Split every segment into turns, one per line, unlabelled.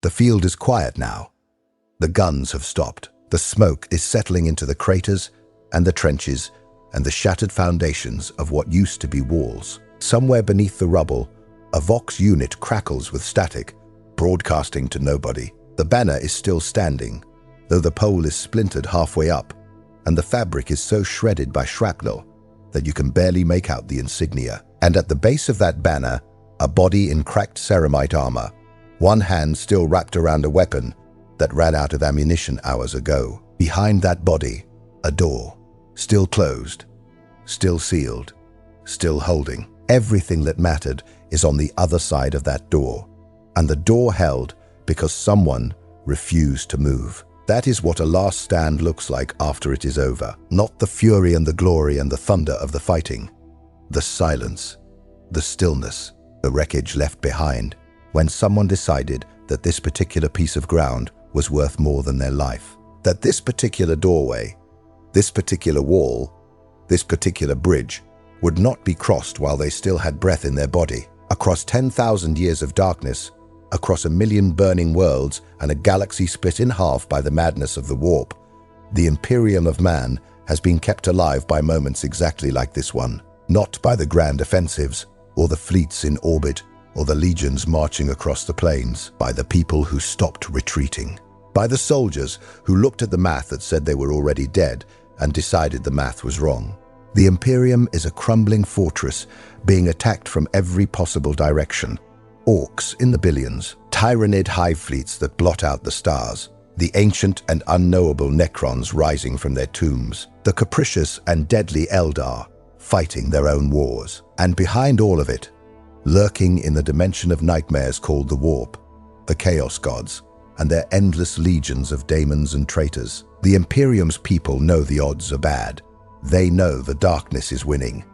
The field is quiet now. The guns have stopped. The smoke is settling into the craters and the trenches and the shattered foundations of what used to be walls. Somewhere beneath the rubble, a Vox unit crackles with static, broadcasting to nobody. The banner is still standing, though the pole is splintered halfway up, and the fabric is so shredded by shrapnel that you can barely make out the insignia. And at the base of that banner, a body in cracked ceramite armor, one hand still wrapped around a weapon that ran out of ammunition hours ago. Behind that body, a door, still closed, still sealed, still holding. Everything that mattered is on the other side of that door, and the door held because someone refused to move. That is what a last stand looks like after it is over. Not the fury and the glory and the thunder of the fighting. The silence, the stillness, the wreckage left behind when someone decided that this particular piece of ground was worth more than their life. That this particular doorway, this particular wall, this particular bridge would not be crossed while they still had breath in their body. Across 10,000 years of darkness, across 1 million burning worlds and a galaxy split in half by the madness of the warp, the Imperium of Man has been kept alive by moments exactly like this one. Not by the grand offensives, or the fleets in orbit, or the legions marching across the plains, by the people who stopped retreating. By the soldiers who looked at the math that said they were already dead and decided the math was wrong. The Imperium is a crumbling fortress being attacked from every possible direction. Orcs in the billions, tyrannid hive fleets that blot out the stars, the ancient and unknowable Necrons rising from their tombs, the capricious and deadly Eldar fighting their own wars. And behind all of it, lurking in the dimension of nightmares called the Warp, the Chaos Gods, and their endless legions of daemons and traitors. The Imperium's people know the odds are bad. They know the darkness is winning.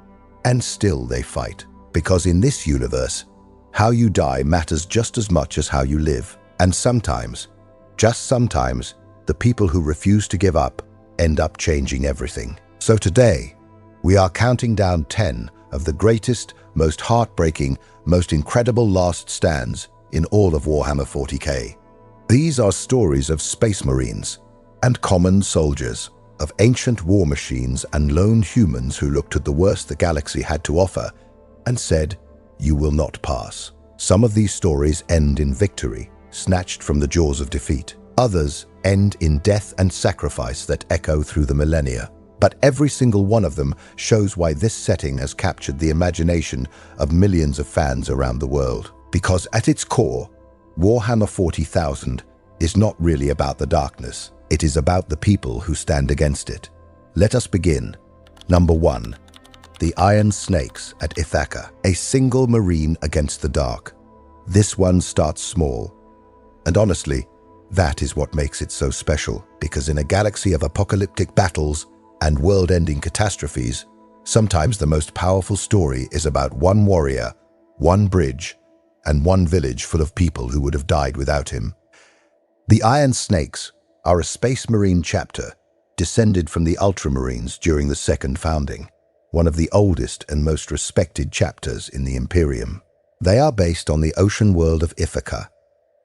And still they fight. Because in this universe, how you die matters just as much as how you live. And sometimes, just sometimes, the people who refuse to give up end up changing everything. So today, we are counting down 10 of the greatest, most heartbreaking, most incredible last stands in all of Warhammer 40k. These are stories of space marines and common soldiers, of ancient war machines and lone humans who looked at the worst the galaxy had to offer and said, "You will not pass." Some of these stories end in victory, snatched from the jaws of defeat. Others end in death and sacrifice that echo through the millennia. But every single one of them shows why this setting has captured the imagination of millions of fans around the world. Because at its core, Warhammer 40,000 is not really about the darkness. It is about the people who stand against it. Let us begin. Number 1. The Iron Snakes at Ithaca, a single marine against the dark. This one starts small. And honestly, that is what makes it so special, because in a galaxy of apocalyptic battles and world-ending catastrophes, sometimes the most powerful story is about one warrior, one bridge, and one village full of people who would have died without him. The Iron Snakes are a Space Marine chapter descended from the Ultramarines during the Second Founding, one of the oldest and most respected chapters in the Imperium. They are based on the ocean world of Ithaca,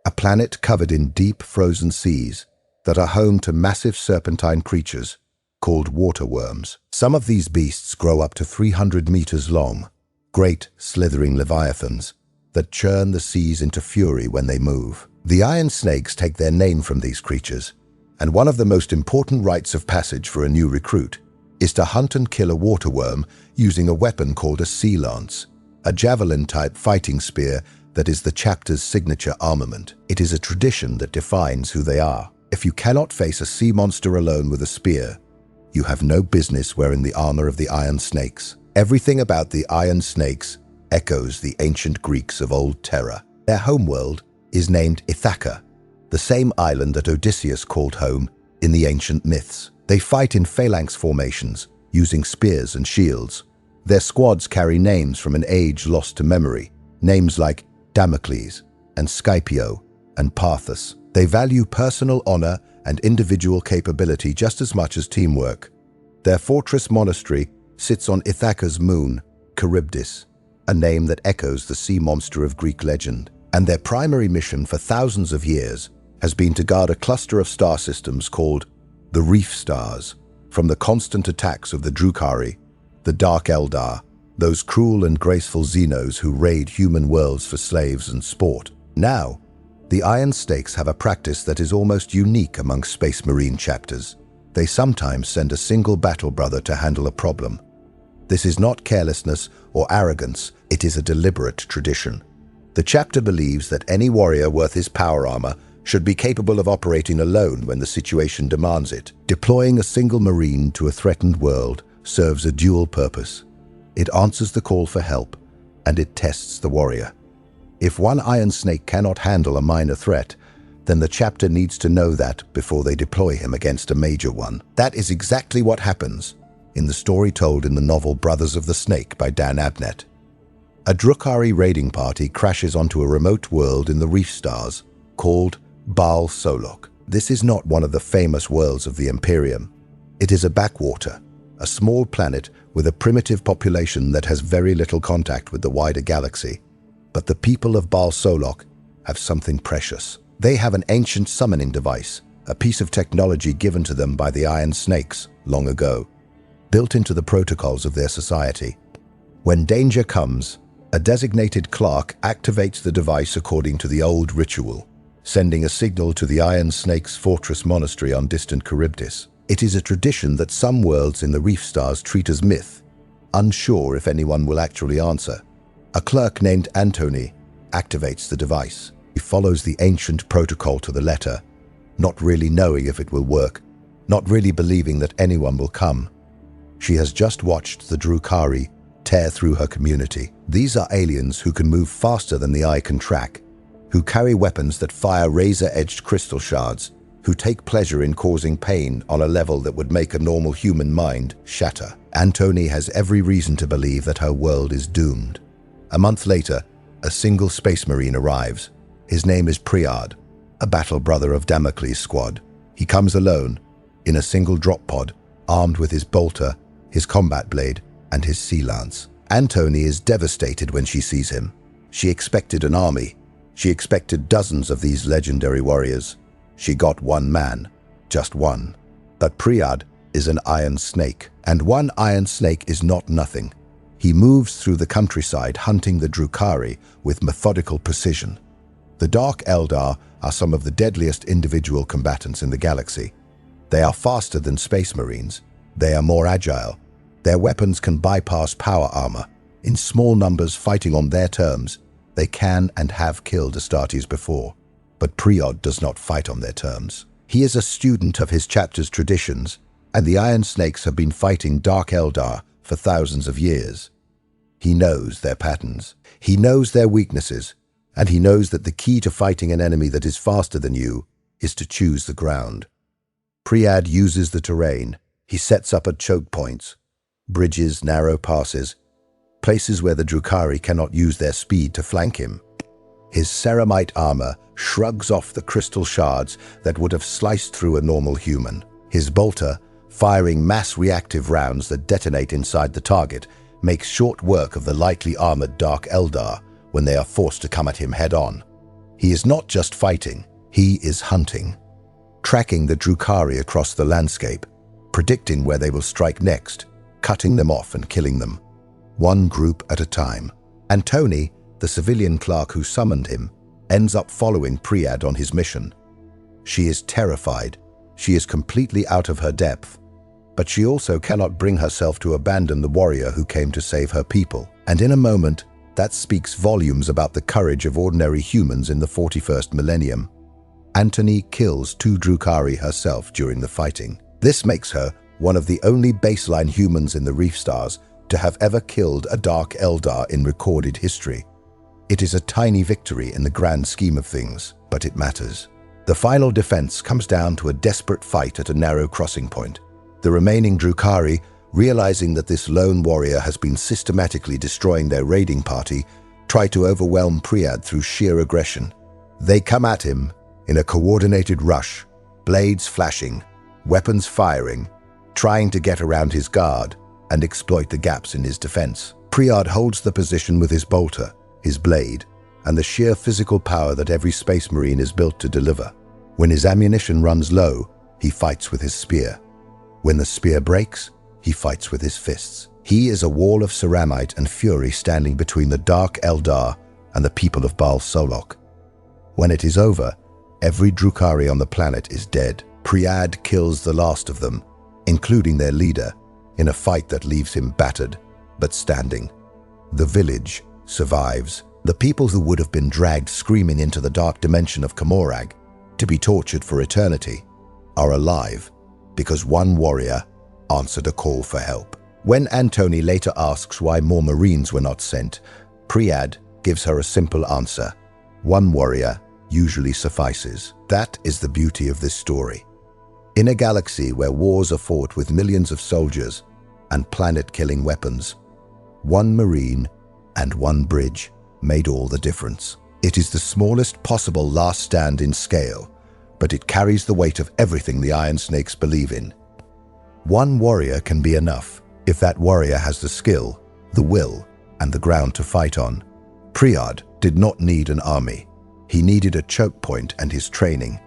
a planet covered in deep frozen seas that are home to massive serpentine creatures called water worms. Some of these beasts grow up to 300 meters long, great slithering leviathans that churn the seas into fury when they move. The Iron Snakes take their name from these creatures, and one of the most important rites of passage for a new recruit is to hunt and kill a water worm using a weapon called a sea lance, a javelin-type fighting spear that is the chapter's signature armament. It is a tradition that defines who they are. If you cannot face a sea monster alone with a spear, you have no business wearing the armor of the Iron Snakes. Everything about the Iron Snakes echoes the ancient Greeks of old Terra. Their homeworld is named Ithaca, the same island that Odysseus called home in the ancient myths. They fight in phalanx formations, using spears and shields. Their squads carry names from an age lost to memory, names like Damocles and Scipio and Parthus. They value personal honor and individual capability just as much as teamwork. Their fortress monastery sits on Ithaca's moon, Charybdis, a name that echoes the sea monster of Greek legend. and their primary mission for thousands of years has been to guard a cluster of star systems called the Reef Stars from the constant attacks of the Drukhari, the Dark Eldar, those cruel and graceful Xenos who raid human worlds for slaves and sport. Now, the Iron Snakes have a practice that is almost unique among Space Marine chapters. They sometimes send a single battle brother to handle a problem. This is not carelessness or arrogance, it is a deliberate tradition. The chapter believes that any warrior worth his power armor should be capable of operating alone when the situation demands it. Deploying a single Marine to a threatened world serves a dual purpose. It answers the call for help, and it tests the warrior. If one Iron Snake cannot handle a minor threat, then the chapter needs to know that before they deploy him against a major one. That is exactly what happens in the story told in the novel Brothers of the Snake by Dan Abnett. A Drukhari raiding party crashes onto a remote world in the Reef Stars called Baal Solok. This is not one of the famous worlds of the Imperium. It is a backwater, a small planet with a primitive population that has very little contact with the wider galaxy. But the people of Baal Solok have something precious. They have an ancient summoning device, a piece of technology given to them by the Iron Snakes long ago, built into the protocols of their society. When danger comes, a designated clerk activates the device according to the old ritual, sending a signal to the Iron Snake's fortress monastery on distant Charybdis. It is a tradition that some worlds in the Reef Stars treat as myth, unsure if anyone will actually answer. A clerk named Antony activates the device. He follows the ancient protocol to the letter, not really knowing if it will work, not really believing that anyone will come. She has just watched the Drukhari tear through her community. These are aliens who can move faster than the eye can track, who carry weapons that fire razor-edged crystal shards, who take pleasure in causing pain on a level that would make a normal human mind shatter. Antony has every reason to believe that her world is doomed. A month later, a single Space Marine arrives. His name is Priad, a battle brother of Damocles' squad. He comes alone, in a single drop pod, armed with his bolter, his combat blade, and his sea lance. Antony is devastated when she sees him. She expected an army. She expected dozens of these legendary warriors. She got one man, just one. But Priad is an Iron Snake, and one Iron Snake is not nothing. He moves through the countryside hunting the Drukhari with methodical precision. The Dark Eldar are some of the deadliest individual combatants in the galaxy. They are faster than Space Marines. They are more agile. Their weapons can bypass power armor. In small numbers fighting on their terms, they can and have killed Astartes before. But Priad does not fight on their terms. He is a student of his chapter's traditions, and the Iron Snakes have been fighting Dark Eldar for thousands of years. He knows their patterns. He knows their weaknesses. And he knows that the key to fighting an enemy that is faster than you is to choose the ground. Priad uses the terrain. He sets up at choke points, bridges, narrow passes, places where the Drukhari cannot use their speed to flank him. His ceramite armor shrugs off the crystal shards that would have sliced through a normal human. His bolter, firing mass reactive rounds that detonate inside the target, makes short work of the lightly armored Dark Eldar when they are forced to come at him head-on. He is not just fighting, he is hunting, tracking the Drukhari across the landscape, predicting where they will strike next, cutting them off and killing them, one group at a time. Antony, the civilian clerk who summoned him, ends up following Priad on his mission. She is terrified. She is completely out of her depth, but she also cannot bring herself to abandon the warrior who came to save her people. And in a moment, that speaks volumes about the courage of ordinary humans in the 41st millennium. Antony kills 2 Drukhari herself during the fighting. This makes her one of the only baseline humans in the Reef Stars to have ever killed a Dark Eldar in recorded history. It is a tiny victory in the grand scheme of things, but it matters. The final defense comes down to a desperate fight at a narrow crossing point. The remaining Drukhari, realizing that this lone warrior has been systematically destroying their raiding party, try to overwhelm Priad through sheer aggression. They come at him in a coordinated rush, blades flashing, weapons firing, trying to get around his guard and exploit the gaps in his defense. Priad holds the position with his bolter, his blade, and the sheer physical power that every Space Marine is built to deliver. When his ammunition runs low, he fights with his spear. When the spear breaks, he fights with his fists. He is a wall of ceramite and fury standing between the Dark Eldar and the people of Baal Solok. When it is over, every Drukhari on the planet is dead. Priad kills the last of them, including their leader, in a fight that leaves him battered, but standing. The village survives. The people who would have been dragged screaming into the dark dimension of Kamorag to be tortured for eternity are alive because one warrior answered a call for help. When Antony later asks why more Marines were not sent, Priad gives her a simple answer. One warrior usually suffices. That is the beauty of this story. In a galaxy where wars are fought with millions of soldiers and planet-killing weapons, one Marine and one bridge made all the difference. It is the smallest possible last stand in scale, but it carries the weight of everything the Iron Snakes believe in. One warrior can be enough if that warrior has the skill, the will, and the ground to fight on. Priad did not need an army. He needed a choke point and his training,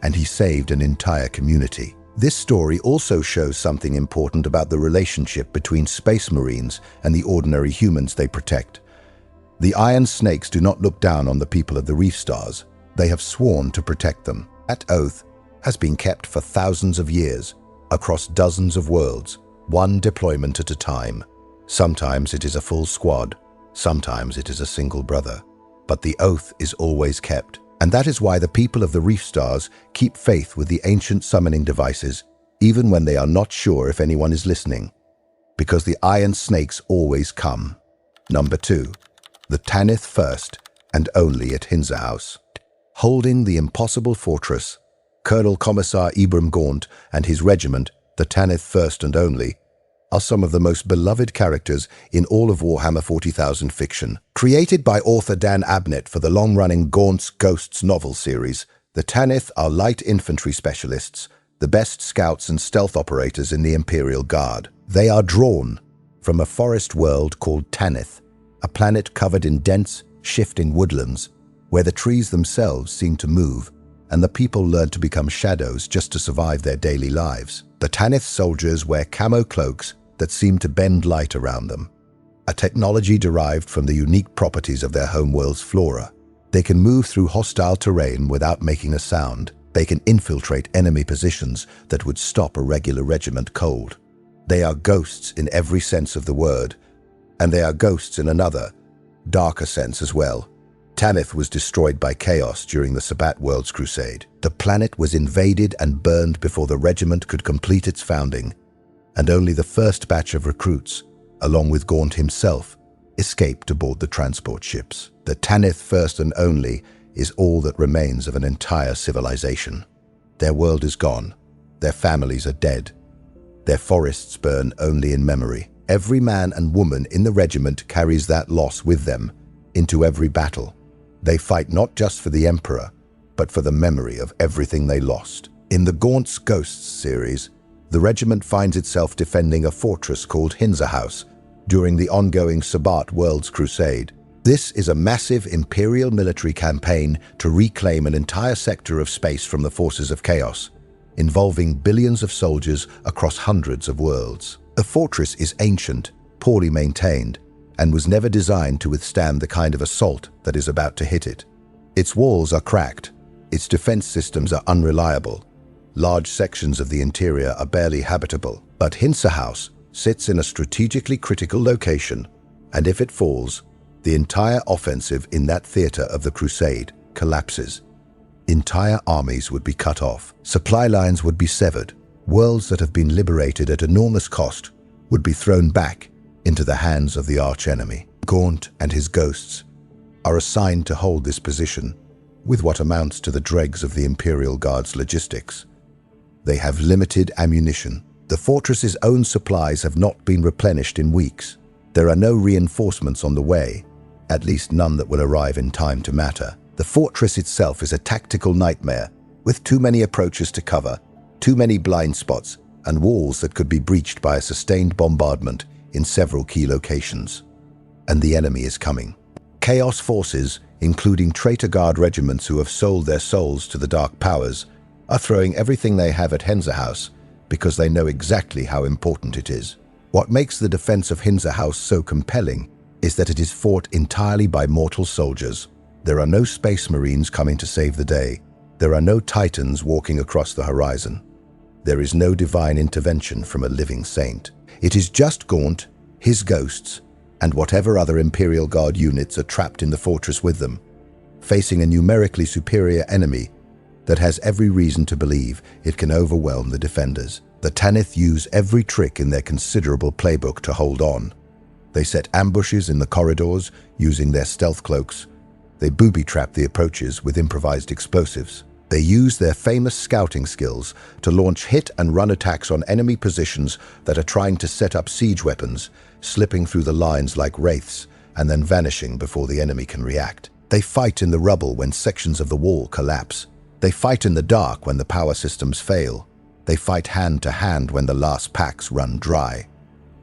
and he saved an entire community. This story also shows something important about the relationship between Space Marines and the ordinary humans they protect. The Iron Snakes do not look down on the people of the Reef Stars. They have sworn to protect them. That oath has been kept for thousands of years, across dozens of worlds, one deployment at a time. Sometimes it is a full squad, sometimes it is a single brother. But the oath is always kept, and that is why the people of the Reef Stars keep faith with the ancient summoning devices, even when they are not sure if anyone is listening. Because the Iron Snakes always come. Number 2. The Tanith First and Only at Hinza House. Holding the impossible fortress, Colonel Commissar Ibram Gaunt and his regiment, the Tanith First and Only, are some of the most beloved characters in all of Warhammer 40,000 fiction. Created by author Dan Abnett for the long-running Gaunt's Ghosts novel series, the Tanith are light infantry specialists, the best scouts and stealth operators in the Imperial Guard. They are drawn from a forest world called Tanith, a planet covered in dense, shifting woodlands, where the trees themselves seem to move, and the people learn to become shadows just to survive their daily lives. The Tanith soldiers wear camo cloaks that seem to bend light around them, a technology derived from the unique properties of their homeworld's flora. They can move through hostile terrain without making a sound. They can infiltrate enemy positions that would stop a regular regiment cold. They are ghosts in every sense of the word, and they are ghosts in another, darker sense as well. Tanith was destroyed by chaos during the Sabbat Worlds Crusade. The planet was invaded and burned before the regiment could complete its founding, and only the first batch of recruits, along with Gaunt himself, escaped aboard the transport ships. The Tanith First and Only is all that remains of an entire civilization. Their world is gone. Their families are dead. Their forests burn only in memory. Every man and woman in the regiment carries that loss with them into every battle. They fight not just for the Emperor, but for the memory of everything they lost. In the Gaunt's Ghosts series, the regiment finds itself defending a fortress called Hinza House during the ongoing Sabbat Worlds Crusade. This is a massive Imperial military campaign to reclaim an entire sector of space from the forces of chaos, involving billions of soldiers across hundreds of worlds. The fortress is ancient, poorly maintained, and was never designed to withstand the kind of assault that is about to hit it. Its walls are cracked, its defense systems are unreliable, large sections of the interior are barely habitable. But Hinza House sits in a strategically critical location, and if it falls, the entire offensive in that theater of the crusade collapses. Entire armies would be cut off, supply lines would be severed, worlds that have been liberated at enormous cost would be thrown back into the hands of the archenemy. Gaunt and his ghosts are assigned to hold this position with what amounts to the dregs of the Imperial Guard's logistics. They have limited ammunition. The fortress's own supplies have not been replenished in weeks. There are no reinforcements on the way, at least none that will arrive in time to matter. The fortress itself is a tactical nightmare, with too many approaches to cover, too many blind spots, and walls that could be breached by a sustained bombardment in several key locations. And the enemy is coming. Chaos forces including traitor guard regiments who have sold their souls to the dark powers, are throwing everything they have at Helsreach because they know exactly how important it is. What makes the defense of Helsreach so compelling is that it is fought entirely by mortal soldiers. There are no space marines coming to save the day. There are no titans walking across the horizon. There is no divine intervention from a living saint. It is just Gaunt, his ghosts, and whatever other Imperial Guard units are trapped in the fortress with them, facing a numerically superior enemy that has every reason to believe it can overwhelm the defenders. The Tanith use every trick in their considerable playbook to hold on. They set ambushes in the corridors using their stealth cloaks. They booby-trap the approaches with improvised explosives. They use their famous scouting skills to launch hit-and-run attacks on enemy positions that are trying to set up siege weapons, slipping through the lines like wraiths and then vanishing before the enemy can react. They fight in the rubble when sections of the wall collapse. They fight in the dark when the power systems fail. They fight hand-to-hand when the last packs run dry.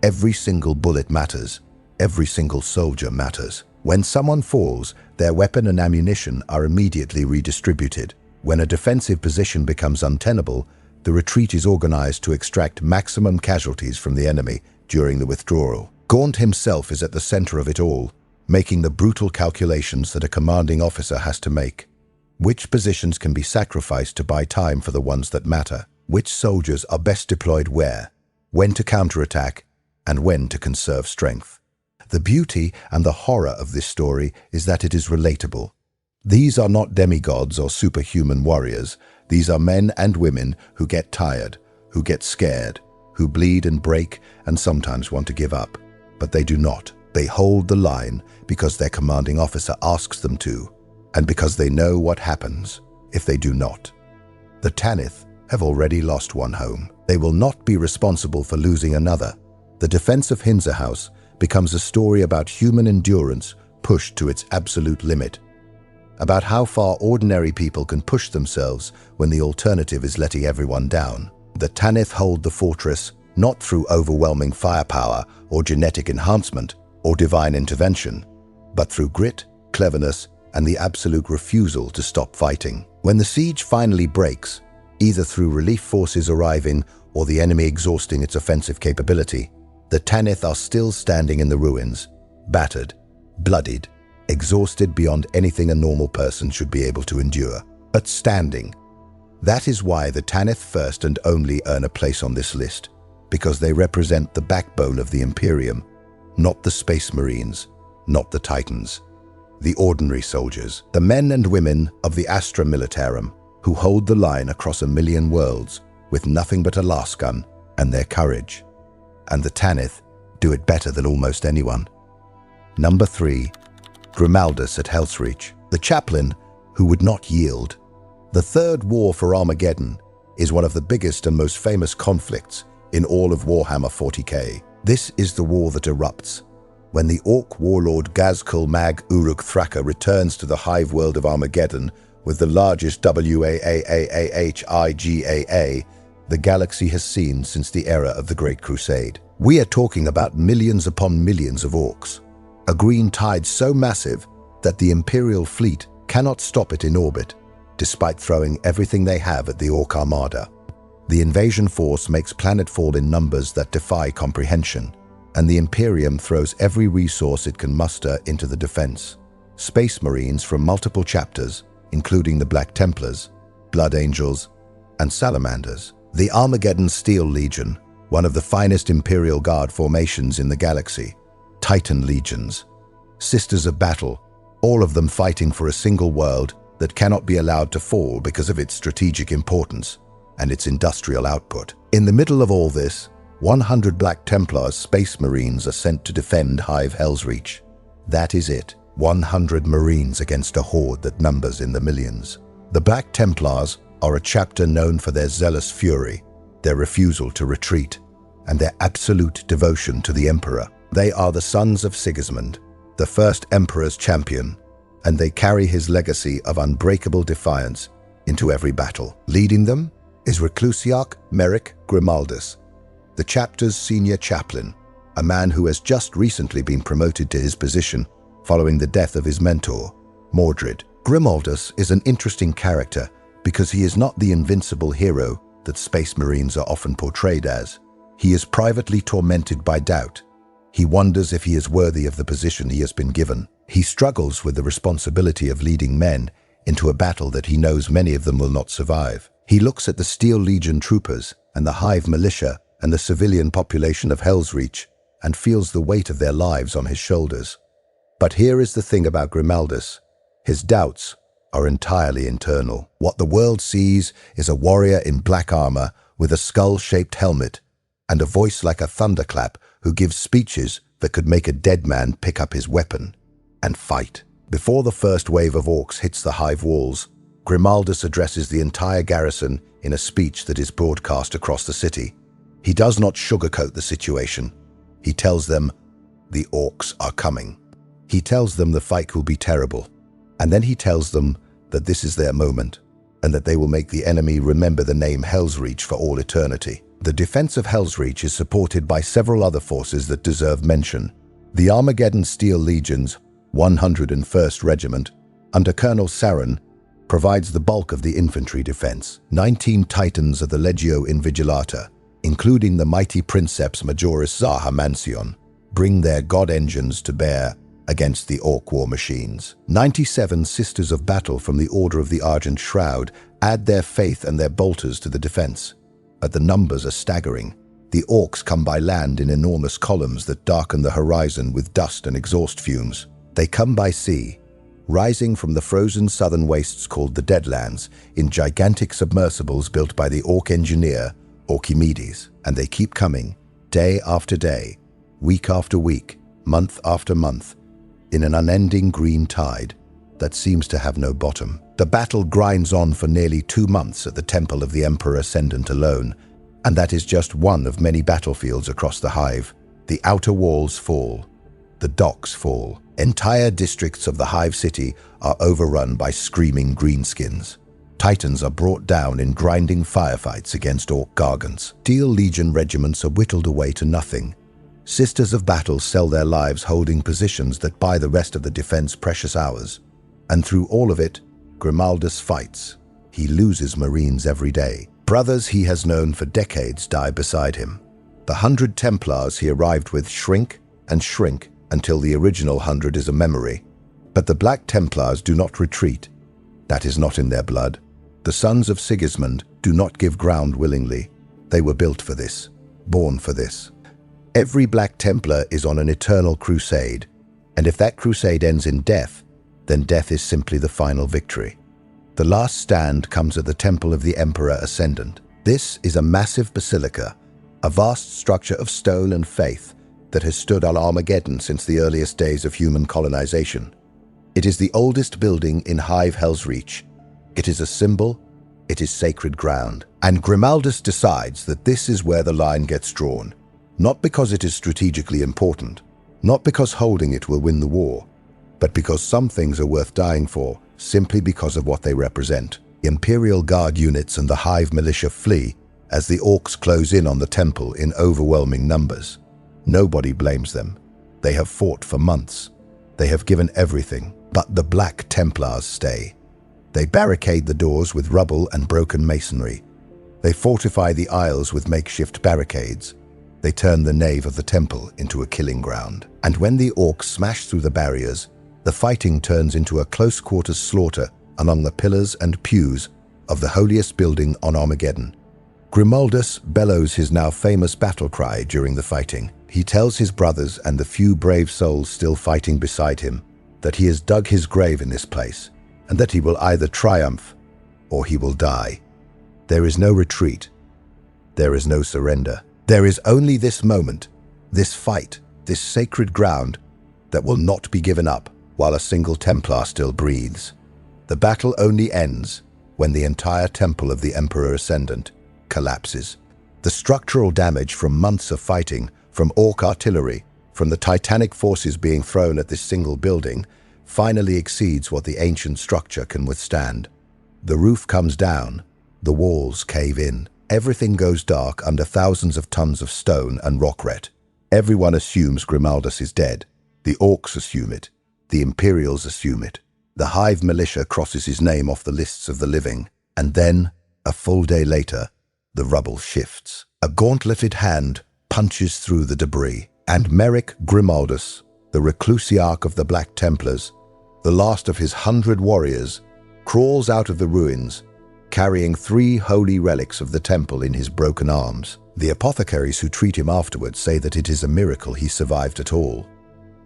Every single bullet matters. Every single soldier matters. When someone falls, their weapon and ammunition are immediately redistributed. When a defensive position becomes untenable, the retreat is organized to extract maximum casualties from the enemy during the withdrawal. Gaunt himself is at the center of it all, making the brutal calculations that a commanding officer has to make. Which positions can be sacrificed to buy time for the ones that matter? Which soldiers are best deployed where? When to counterattack, and when to conserve strength? The beauty and the horror of this story is that it is relatable. These are not demigods or superhuman warriors. These are men and women who get tired, who get scared, who bleed and break and sometimes want to give up. But they do not. They hold the line because their commanding officer asks them to, and because they know what happens if they do not. The Tanith have already lost one home. They will not be responsible for losing another. The defense of Helsreach becomes a story about human endurance pushed to its absolute limit, about how far ordinary people can push themselves when the alternative is letting everyone down. The Tanith hold the fortress not through overwhelming firepower or genetic enhancement or divine intervention, but through grit, cleverness, and the absolute refusal to stop fighting. When the siege finally breaks, either through relief forces arriving or the enemy exhausting its offensive capability, the Tanith are still standing in the ruins, battered, bloodied, exhausted beyond anything a normal person should be able to endure, but standing. That is why the Tanith First and Only earn a place on this list, because they represent the backbone of the Imperium, not the Space Marines, not the Titans. The ordinary soldiers, the men and women of the Astra Militarum, who hold the line across a million worlds with nothing but a lasgun and their courage. And the Tanith do it better than almost anyone. Number 3. Grimaldus at Helsreach, the chaplain who would not yield. The Third War for Armageddon is one of the biggest and most famous conflicts in all of Warhammer 40k. This is the war that erupts when the Orc warlord Ghazghkull Mag Uruk Thraka returns to the hive world of Armageddon with the largest WAAAHIGAA the galaxy has seen since the era of the Great Crusade. We are talking about millions upon millions of orcs, a green tide so massive that the Imperial fleet cannot stop it in orbit, despite throwing everything they have at the Orc Armada. The invasion force makes planetfall in numbers that defy comprehension, and the Imperium throws every resource it can muster into the defense. Space Marines from multiple chapters, including the Black Templars, Blood Angels, and Salamanders. The Armageddon Steel Legion, one of the finest Imperial Guard formations in the galaxy. Titan Legions, Sisters of Battle, all of them fighting for a single world that cannot be allowed to fall because of its strategic importance and its industrial output. In the middle of all this, 100 Black Templars Space Marines are sent to defend Hive Helsreach. That is it, 100 Marines against a horde that numbers in the millions. The Black Templars are a chapter known for their zealous fury, their refusal to retreat, and their absolute devotion to the Emperor. They are the sons of Sigismund, the first Emperor's champion, and they carry his legacy of unbreakable defiance into every battle. Leading them is Reclusiarch Merrick Grimaldus, the chapter's senior chaplain, a man who has just recently been promoted to his position following the death of his mentor, Mordred. Grimaldus is an interesting character because he is not the invincible hero that Space Marines are often portrayed as. He is privately tormented by doubt. He wonders if he is worthy of the position he has been given. He struggles with the responsibility of leading men into a battle that he knows many of them will not survive. He looks at the Steel Legion troopers and the Hive militia and the civilian population of Helsreach and feels the weight of their lives on his shoulders. But here is the thing about Grimaldus. His doubts are entirely internal. What the world sees is a warrior in black armor with a skull-shaped helmet and a voice like a thunderclap who gives speeches that could make a dead man pick up his weapon and fight. Before the first wave of orcs hits the Hive walls, Grimaldus addresses the entire garrison in a speech that is broadcast across the city. He does not sugarcoat the situation. He tells them, the orcs are coming. He tells them the fight will be terrible. And then he tells them that this is their moment, and that they will make the enemy remember the name Helsreach for all eternity. The defense of Helsreach is supported by several other forces that deserve mention. The Armageddon Steel Legion's 101st Regiment, under Colonel Sarin, provides the bulk of the infantry defense. 19 Titans of the Legio Invigilata, including the mighty Princeps Majoris Zaha Mancion, bring their god engines to bear against the orc war machines. 97 Sisters of Battle from the Order of the Argent Shroud add their faith and their bolters to the defense. But the numbers are staggering. The orcs come by land in enormous columns that darken the horizon with dust and exhaust fumes. They come by sea, rising from the frozen southern wastes called the Deadlands in gigantic submersibles built by the orc engineer Archimedes. And they keep coming, day after day, week after week, month after month, in an unending green tide that seems to have no bottom. The battle grinds on for nearly 2 months at the Temple of the Emperor Ascendant alone, and that is just one of many battlefields across the Hive. The outer walls fall. The docks fall. Entire districts of the Hive city are overrun by screaming greenskins. Titans are brought down in grinding firefights against orc gargants. Steel Legion regiments are whittled away to nothing. Sisters of Battle sell their lives holding positions that buy the rest of the defense precious hours. And through all of it, Grimaldus fights. He loses Marines every day. Brothers he has known for decades die beside him. The 100 Templars he arrived with shrink and shrink until the original 100 is a memory. But the Black Templars do not retreat. That is not in their blood. The sons of Sigismund do not give ground willingly. They were built for this, born for this. Every Black Templar is on an eternal crusade, and if that crusade ends in death, then death is simply the final victory. The last stand comes at the Temple of the Emperor Ascendant. This is a massive basilica, a vast structure of stone and faith that has stood on Armageddon since the earliest days of human colonization. It is the oldest building in Hive Helsreach. It is a symbol, it is sacred ground. And Grimaldus decides that this is where the line gets drawn. Not because it is strategically important, not because holding it will win the war, but because some things are worth dying for simply because of what they represent. Imperial Guard units and the Hive militia flee as the orcs close in on the temple in overwhelming numbers. Nobody blames them. They have fought for months. They have given everything, but the Black Templars stay. They barricade the doors with rubble and broken masonry. They fortify the aisles with makeshift barricades. They turn the nave of the temple into a killing ground. And when the orcs smash through the barriers, the fighting turns into a close-quarters slaughter along the pillars and pews of the holiest building on Armageddon. Grimaldus bellows his now famous battle cry during the fighting. He tells his brothers and the few brave souls still fighting beside him that he has dug his grave in this place, and that he will either triumph or he will die. There is no retreat. There is no surrender. There is only this moment, this fight, this sacred ground that will not be given up while a single Templar still breathes. The battle only ends when the entire Temple of the Emperor Ascendant collapses. The structural damage from months of fighting, from orc artillery, from the titanic forces being thrown at this single building, finally exceeds what the ancient structure can withstand. The roof comes down, the walls cave in. Everything goes dark under thousands of tons of stone and rockret. Everyone assumes Grimaldus is dead. The orcs assume it. The Imperials assume it. The Hive militia crosses his name off the lists of the living, and then, a full day later, the rubble shifts. A gauntleted hand punches through the debris, and Merrick Grimaldus, the reclusiarch of the Black Templars, the last of his 100 warriors, crawls out of the ruins, carrying 3 holy relics of the temple in his broken arms. The apothecaries who treat him afterwards say that it is a miracle he survived at all.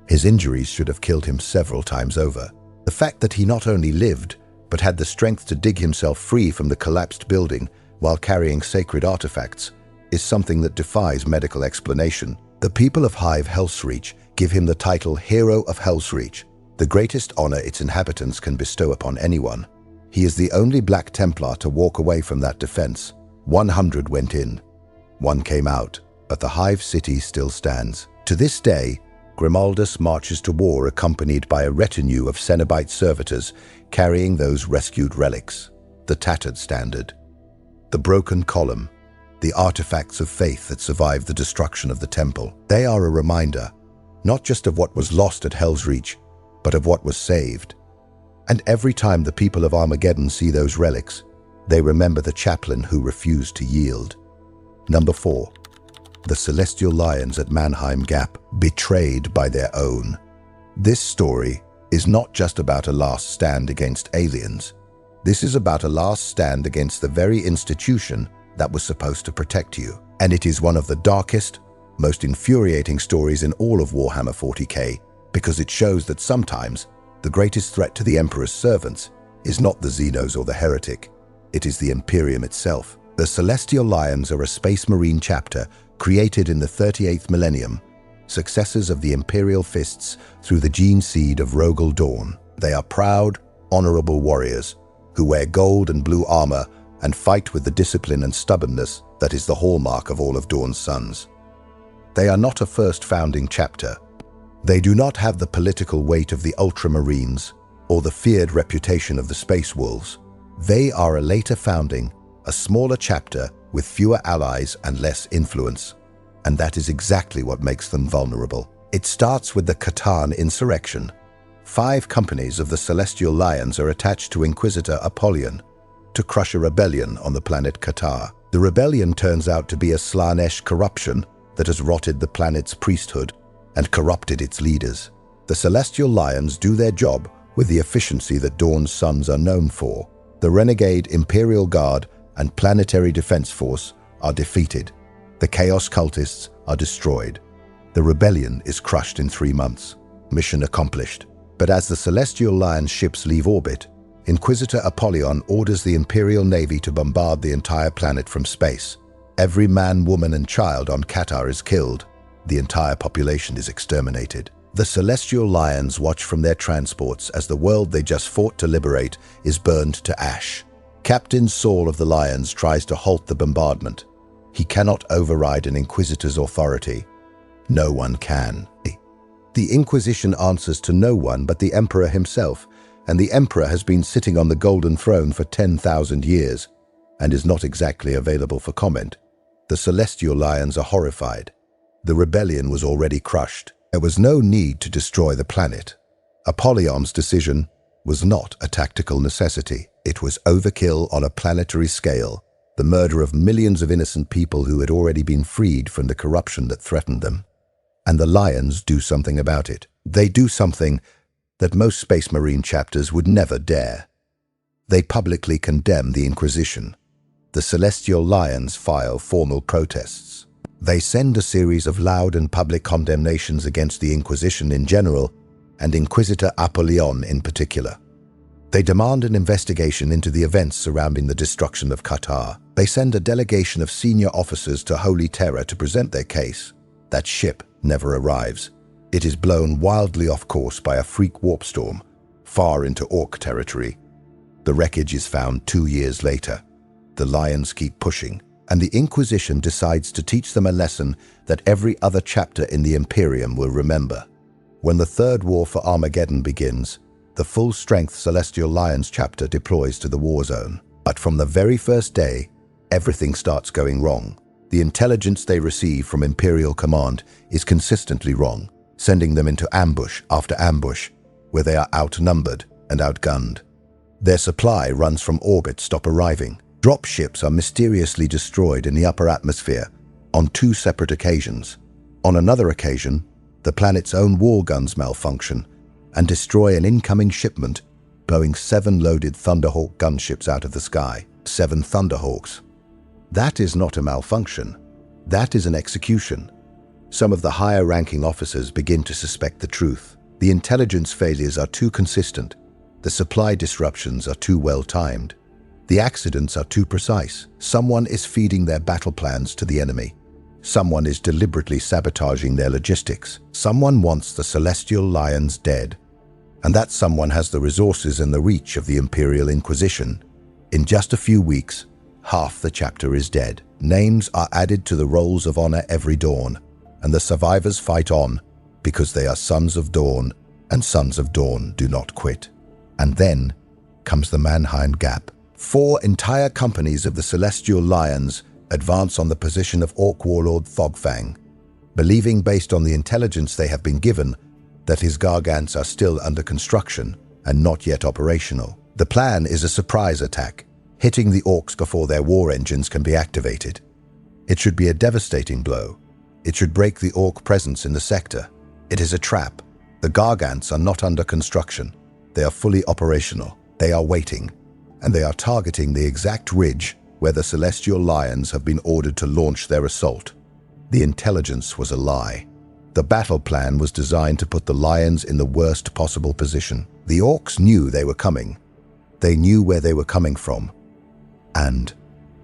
His injuries should have killed him several times over. The fact that he not only lived, but had the strength to dig himself free from the collapsed building while carrying sacred artifacts is something that defies medical explanation. The people of Hive Helsreach give him the title Hero of Helsreach, the greatest honor its inhabitants can bestow upon anyone. He is the only Black Templar to walk away from that defense. 100 went in, 1 came out, but the Hive city still stands. To this day, Grimaldus marches to war accompanied by a retinue of Cenobite servitors carrying those rescued relics, the tattered standard, the broken column, the artifacts of faith that survived the destruction of the temple. They are a reminder, not just of what was lost at Helsreach, but of what was saved. And every time the people of Armageddon see those relics, they remember the chaplain who refused to yield. Number 4. The Celestial Lions at Mannheim Gap, betrayed by their own. This story is not just about a last stand against aliens. This is about a last stand against the very institution that was supposed to protect you. And it is one of the darkest, most infuriating stories in all of Warhammer 40k, because it shows that sometimes the greatest threat to the Emperor's servants is not the Xenos or the heretic, it is the Imperium itself. The Celestial Lions are a Space Marine chapter created in the 38th millennium, successors of the Imperial Fists through the gene seed of Rogal Dawn. They are proud, honorable warriors who wear gold and blue armor and fight with the discipline and stubbornness that is the hallmark of all of Dawn's sons. They are not a first founding chapter. They do not have the political weight of the Ultramarines or the feared reputation of the Space Wolves. They are a later founding, a smaller chapter with fewer allies and less influence, and that is exactly what makes them vulnerable. It starts with the Catan insurrection. 5 companies of the Celestial Lions are attached to Inquisitor Apollyon to crush a rebellion on the planet Qatar. The rebellion turns out to be a Slaanesh corruption that has rotted the planet's priesthood and corrupted its leaders. The Celestial Lions do their job with the efficiency that Dawn's sons are known for. The renegade Imperial Guard and Planetary Defense Force are defeated. The Chaos Cultists are destroyed. The rebellion is crushed in 3 months. Mission accomplished. But as the Celestial Lions ships leave orbit, Inquisitor Apollyon orders the Imperial Navy to bombard the entire planet from space. Every man, woman, and child on Qatar is killed. The entire population is exterminated. The Celestial Lions watch from their transports as the world they just fought to liberate is burned to ash. Captain Saul of the Lions tries to halt the bombardment. He cannot override an Inquisitor's authority. No one can. The Inquisition answers to no one but the Emperor himself, and the Emperor has been sitting on the Golden Throne for 10,000 years and is not exactly available for comment. The Celestial Lions are horrified. The rebellion was already crushed. There was no need to destroy the planet. Apollyon's decision was not a tactical necessity. It was overkill on a planetary scale, the murder of millions of innocent people who had already been freed from the corruption that threatened them. And the Lions do something about it. They do something that most Space Marine chapters would never dare. They publicly condemn the Inquisition. The Celestial Lions file formal protests. They send a series of loud and public condemnations against the Inquisition in general and Inquisitor Apollyon in particular. They demand an investigation into the events surrounding the destruction of Qatar. They send a delegation of senior officers to Holy Terror to present their case. That ship never arrives. It is blown wildly off course by a freak warp storm, far into Orc territory. The wreckage is found 2 years later. The Lions keep pushing, and the Inquisition decides to teach them a lesson that every other chapter in the Imperium will remember. When the Third War for Armageddon begins, the full-strength Celestial Lions chapter deploys to the war zone. But from the very first day, everything starts going wrong. The intelligence they receive from Imperial Command is consistently wrong, sending them into ambush after ambush, where they are outnumbered and outgunned. Their supply runs from orbit stop arriving. Drop ships are mysteriously destroyed in the upper atmosphere on 2 separate occasions. On another occasion, the planet's own war guns malfunction and destroy an incoming shipment, blowing 7 loaded Thunderhawk gunships out of the sky. 7 Thunderhawks. That is not a malfunction. That is an execution. Some of the higher-ranking officers begin to suspect the truth. The intelligence failures are too consistent. The supply disruptions are too well-timed. The accidents are too precise. Someone is feeding their battle plans to the enemy. Someone is deliberately sabotaging their logistics. Someone wants the Celestial Lions dead. And that someone has the resources and the reach of the Imperial Inquisition. In just a few weeks, half the chapter is dead. Names are added to the rolls of honor every dawn, and the survivors fight on because they are sons of dawn, and sons of dawn do not quit. And then comes the Mannheim Gap. 4 entire companies of the Celestial Lions advance on the position of Orc warlord Thogfang, believing based on the intelligence they have been given that his gargants are still under construction and not yet operational. The plan is a surprise attack, hitting the Orcs before their war engines can be activated. It should be a devastating blow. It should break the Orc presence in the sector. It is a trap. The gargants are not under construction. They are fully operational. They are waiting, and they are targeting the exact ridge where the Celestial Lions have been ordered to launch their assault. The intelligence was a lie. The battle plan was designed to put the Lions in the worst possible position. The Orcs knew they were coming. They knew where they were coming from. And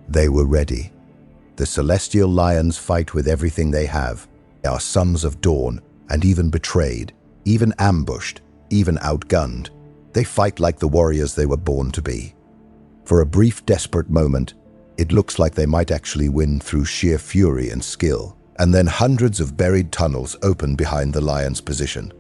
they were ready. The Celestial Lions fight with everything they have. They are sons of dawn, and even betrayed, even ambushed, even outgunned. They fight like the warriors they were born to be. For a brief, desperate moment, it looks like they might actually win through sheer fury and skill. And then hundreds of buried tunnels open behind the Lions' position.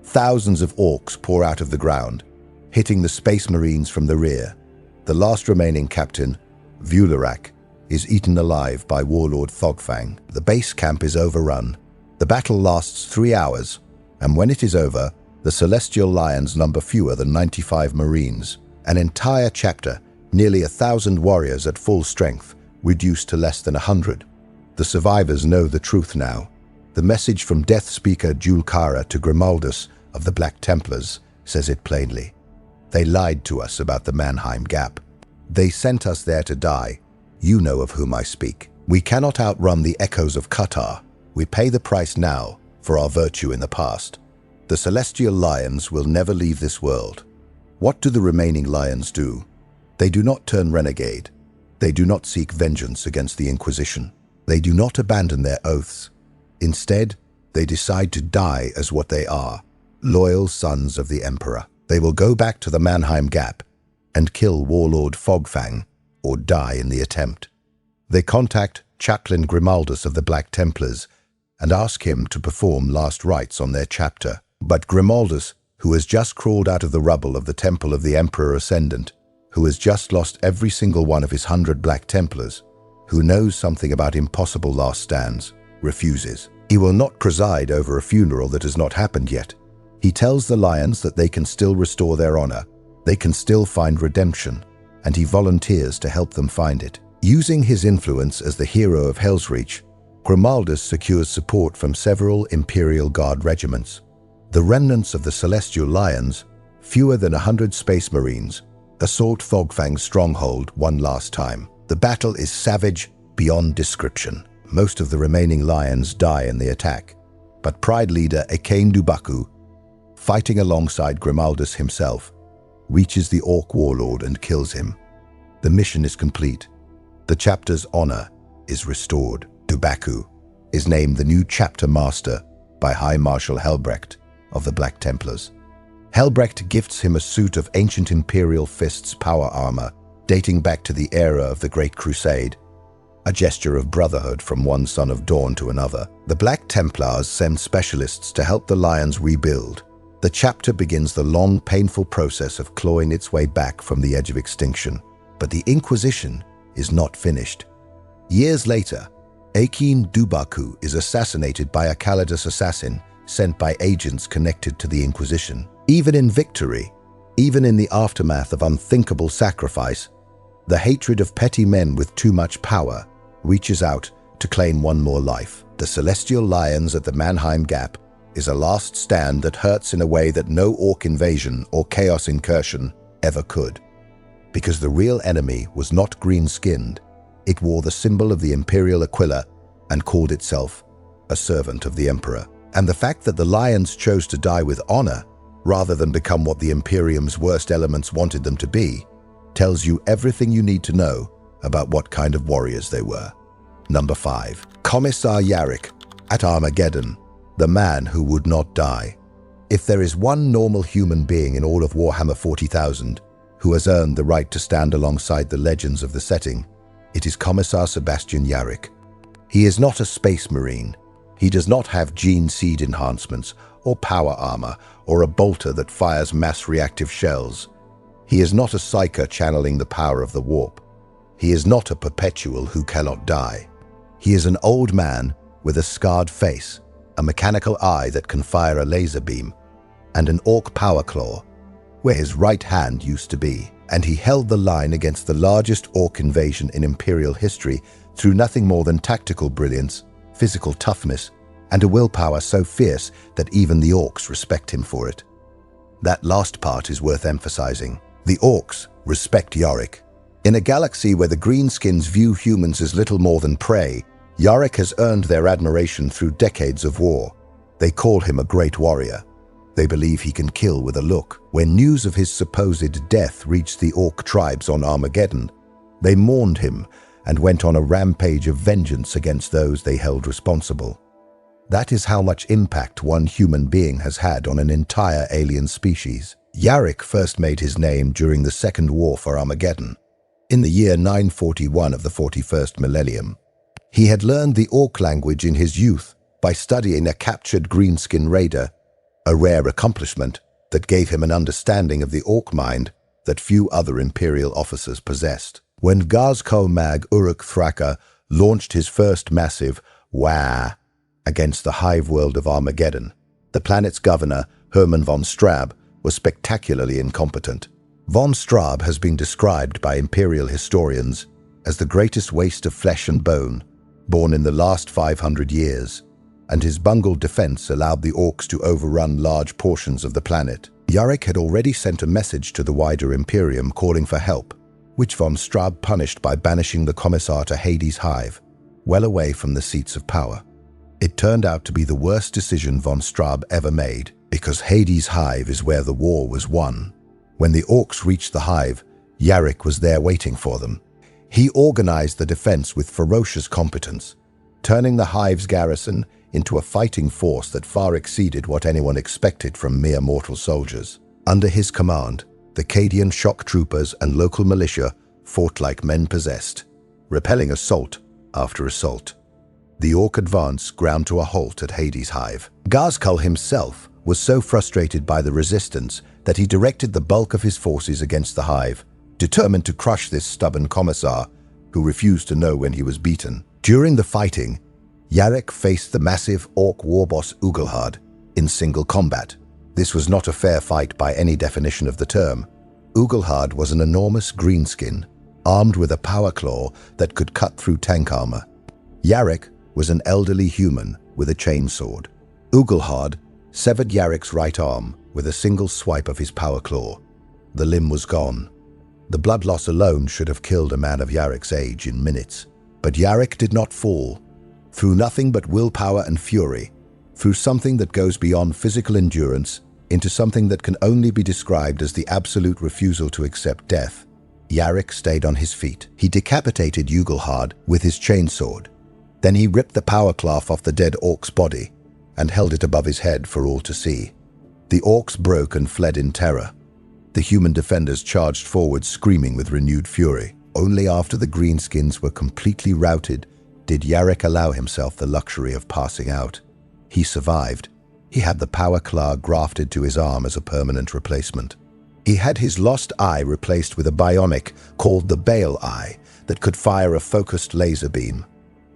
Thousands of Orcs pour out of the ground, hitting the Space Marines from the rear. The last remaining captain, Helsreach, is eaten alive by warlord Thogfang. The base camp is overrun. The battle lasts 3 hours, and when it is over, the Celestial Lions number fewer than 95 Marines. An entire chapter, nearly 1,000 warriors at full strength, reduced to less than 100. The survivors know the truth now. The message from Death Speaker Julkara to Grimaldus of the Black Templars says it plainly. They lied to us about the Mannheim Gap. They sent us there to die. You know of whom I speak. We cannot outrun the echoes of Qatar. We pay the price now for our virtue in the past. The Celestial Lions will never leave this world. What do the remaining Lions do? They do not turn renegade. They do not seek vengeance against the Inquisition. They do not abandon their oaths. Instead, they decide to die as what they are, loyal sons of the Emperor. They will go back to the Mannheim Gap and kill warlord Thogfang or die in the attempt. They contact Chaplain Grimaldus of the Black Templars and ask him to perform last rites on their chapter. But Grimaldus, who has just crawled out of the rubble of the Temple of the Emperor Ascendant, who has just lost every single one of his 100 Black Templars, who knows something about impossible last stands, refuses. He will not preside over a funeral that has not happened yet. He tells the Lions that they can still restore their honor, they can still find redemption, and he volunteers to help them find it. Using his influence as the hero of Helsreach, Grimaldus secures support from several Imperial Guard regiments. The remnants of the Celestial Lions, fewer than 100 Space Marines, assault Thogfang's stronghold one last time. The battle is savage beyond description. Most of the remaining Lions die in the attack, but Pride leader Ekain Dubaku, fighting alongside Grimaldus himself, reaches the Orc warlord and kills him. The mission is complete. The chapter's honor is restored. Dubaku is named the new chapter master by High Marshal Helsreach of the Black Templars. Helsreach gifts him a suit of ancient Imperial Fist's power armor dating back to the era of the Great Crusade, a gesture of brotherhood from one son of dawn to another. The Black Templars send specialists to help the Lions rebuild. The chapter begins the long, painful process of clawing its way back from the edge of extinction. But the Inquisition is not finished. Years later, Ekain Dubaku is assassinated by a Calidus assassin sent by agents connected to the Inquisition. Even in victory, Even in the aftermath of unthinkable sacrifice, the hatred of petty men with too much power reaches out to claim one more life. The Celestial Lions at the Mannheim Gap is a last stand that hurts in a way that no orc invasion or chaos incursion ever could. Because the real enemy was not green-skinned, it wore the symbol of the Imperial Aquila and called itself a servant of the Emperor. And the fact that the Lions chose to die with honor rather than become what the Imperium's worst elements wanted them to be tells you everything you need to know about what kind of warriors they were. Number 5. Commissar Yarrick at Armageddon, the man who would not die. If there is one normal human being in all of Warhammer 40,000 who has earned the right to stand alongside the legends of the setting, it is Commissar Sebastian Yarrick. He is not a space marine. He does not have gene seed enhancements or power armor or a bolter that fires mass reactive shells. He is not a psyker channeling the power of the warp. He is not a perpetual who cannot die. He is an old man with a scarred face, a mechanical eye that can fire a laser beam, and an orc power claw, where his right hand used to be. And he held the line against the largest orc invasion in Imperial history through nothing more than tactical brilliance, physical toughness, and a willpower so fierce that even the orcs respect him for it. That last part is worth emphasizing. The orcs respect Yarrick. In a galaxy where the greenskins view humans as little more than prey, Yarrick has earned their admiration through decades of war. They call him a great warrior. They believe he can kill with a look. When news of his supposed death reached the orc tribes on Armageddon, they mourned him and went on a rampage of vengeance against those they held responsible. That is how much impact one human being has had on an entire alien species. Yarrick first made his name during the Second War for Armageddon, in the year 941 of the 41st millennium. He had learned the orc language in his youth by studying a captured greenskin raider, a rare accomplishment that gave him an understanding of the orc mind that few other Imperial officers possessed. When Gazko Mag Uruk Thraka launched his first massive wah against the hive world of Armageddon, the planet's governor, Hermann von Straub, was spectacularly incompetent. Von Straub has been described by Imperial historians as the greatest waste of flesh and bone born in the last 500 years, and his bungled defense allowed the orcs to overrun large portions of the planet. Yarrick had already sent a message to the wider Imperium calling for help, which von Straub punished by banishing the Commissar to Hades' Hive, well away from the seats of power. It turned out to be the worst decision von Straub ever made, because Hades' Hive is where the war was won. When the orcs reached the Hive, Yarrick was there waiting for them. He organized the defense with ferocious competence, turning the Hive's garrison into a fighting force that far exceeded what anyone expected from mere mortal soldiers. Under his command, the Cadian shock troopers and local militia fought like men possessed, repelling assault after assault. The orc advance ground to a halt at Hades' Hive. Gazkul himself was so frustrated by the resistance that he directed the bulk of his forces against the Hive, determined to crush this stubborn commissar who refused to know when he was beaten. During the fighting, Yarrick faced the massive orc warboss Ugelhard in single combat. This was not a fair fight by any definition of the term. Ugelhard was an enormous greenskin, armed with a power claw that could cut through tank armor. Yarrick was an elderly human with a chainsword. Ugelhard severed Yarrick's right arm with a single swipe of his power claw. The limb was gone. The blood loss alone should have killed a man of Yarrick's age in minutes. But Yarrick did not fall. Through nothing but willpower and fury, through something that goes beyond physical endurance into something that can only be described as the absolute refusal to accept death, Yarrick stayed on his feet. He decapitated Ugelhard with his chainsword. Then he ripped the power cloth off the dead orc's body and held it above his head for all to see. The orcs broke and fled in terror. The human defenders charged forward screaming with renewed fury. Only after the greenskins were completely routed did Yarrick allow himself the luxury of passing out. He survived. He had the power claw grafted to his arm as a permanent replacement. He had his lost eye replaced with a bionic called the Bale Eye that could fire a focused laser beam.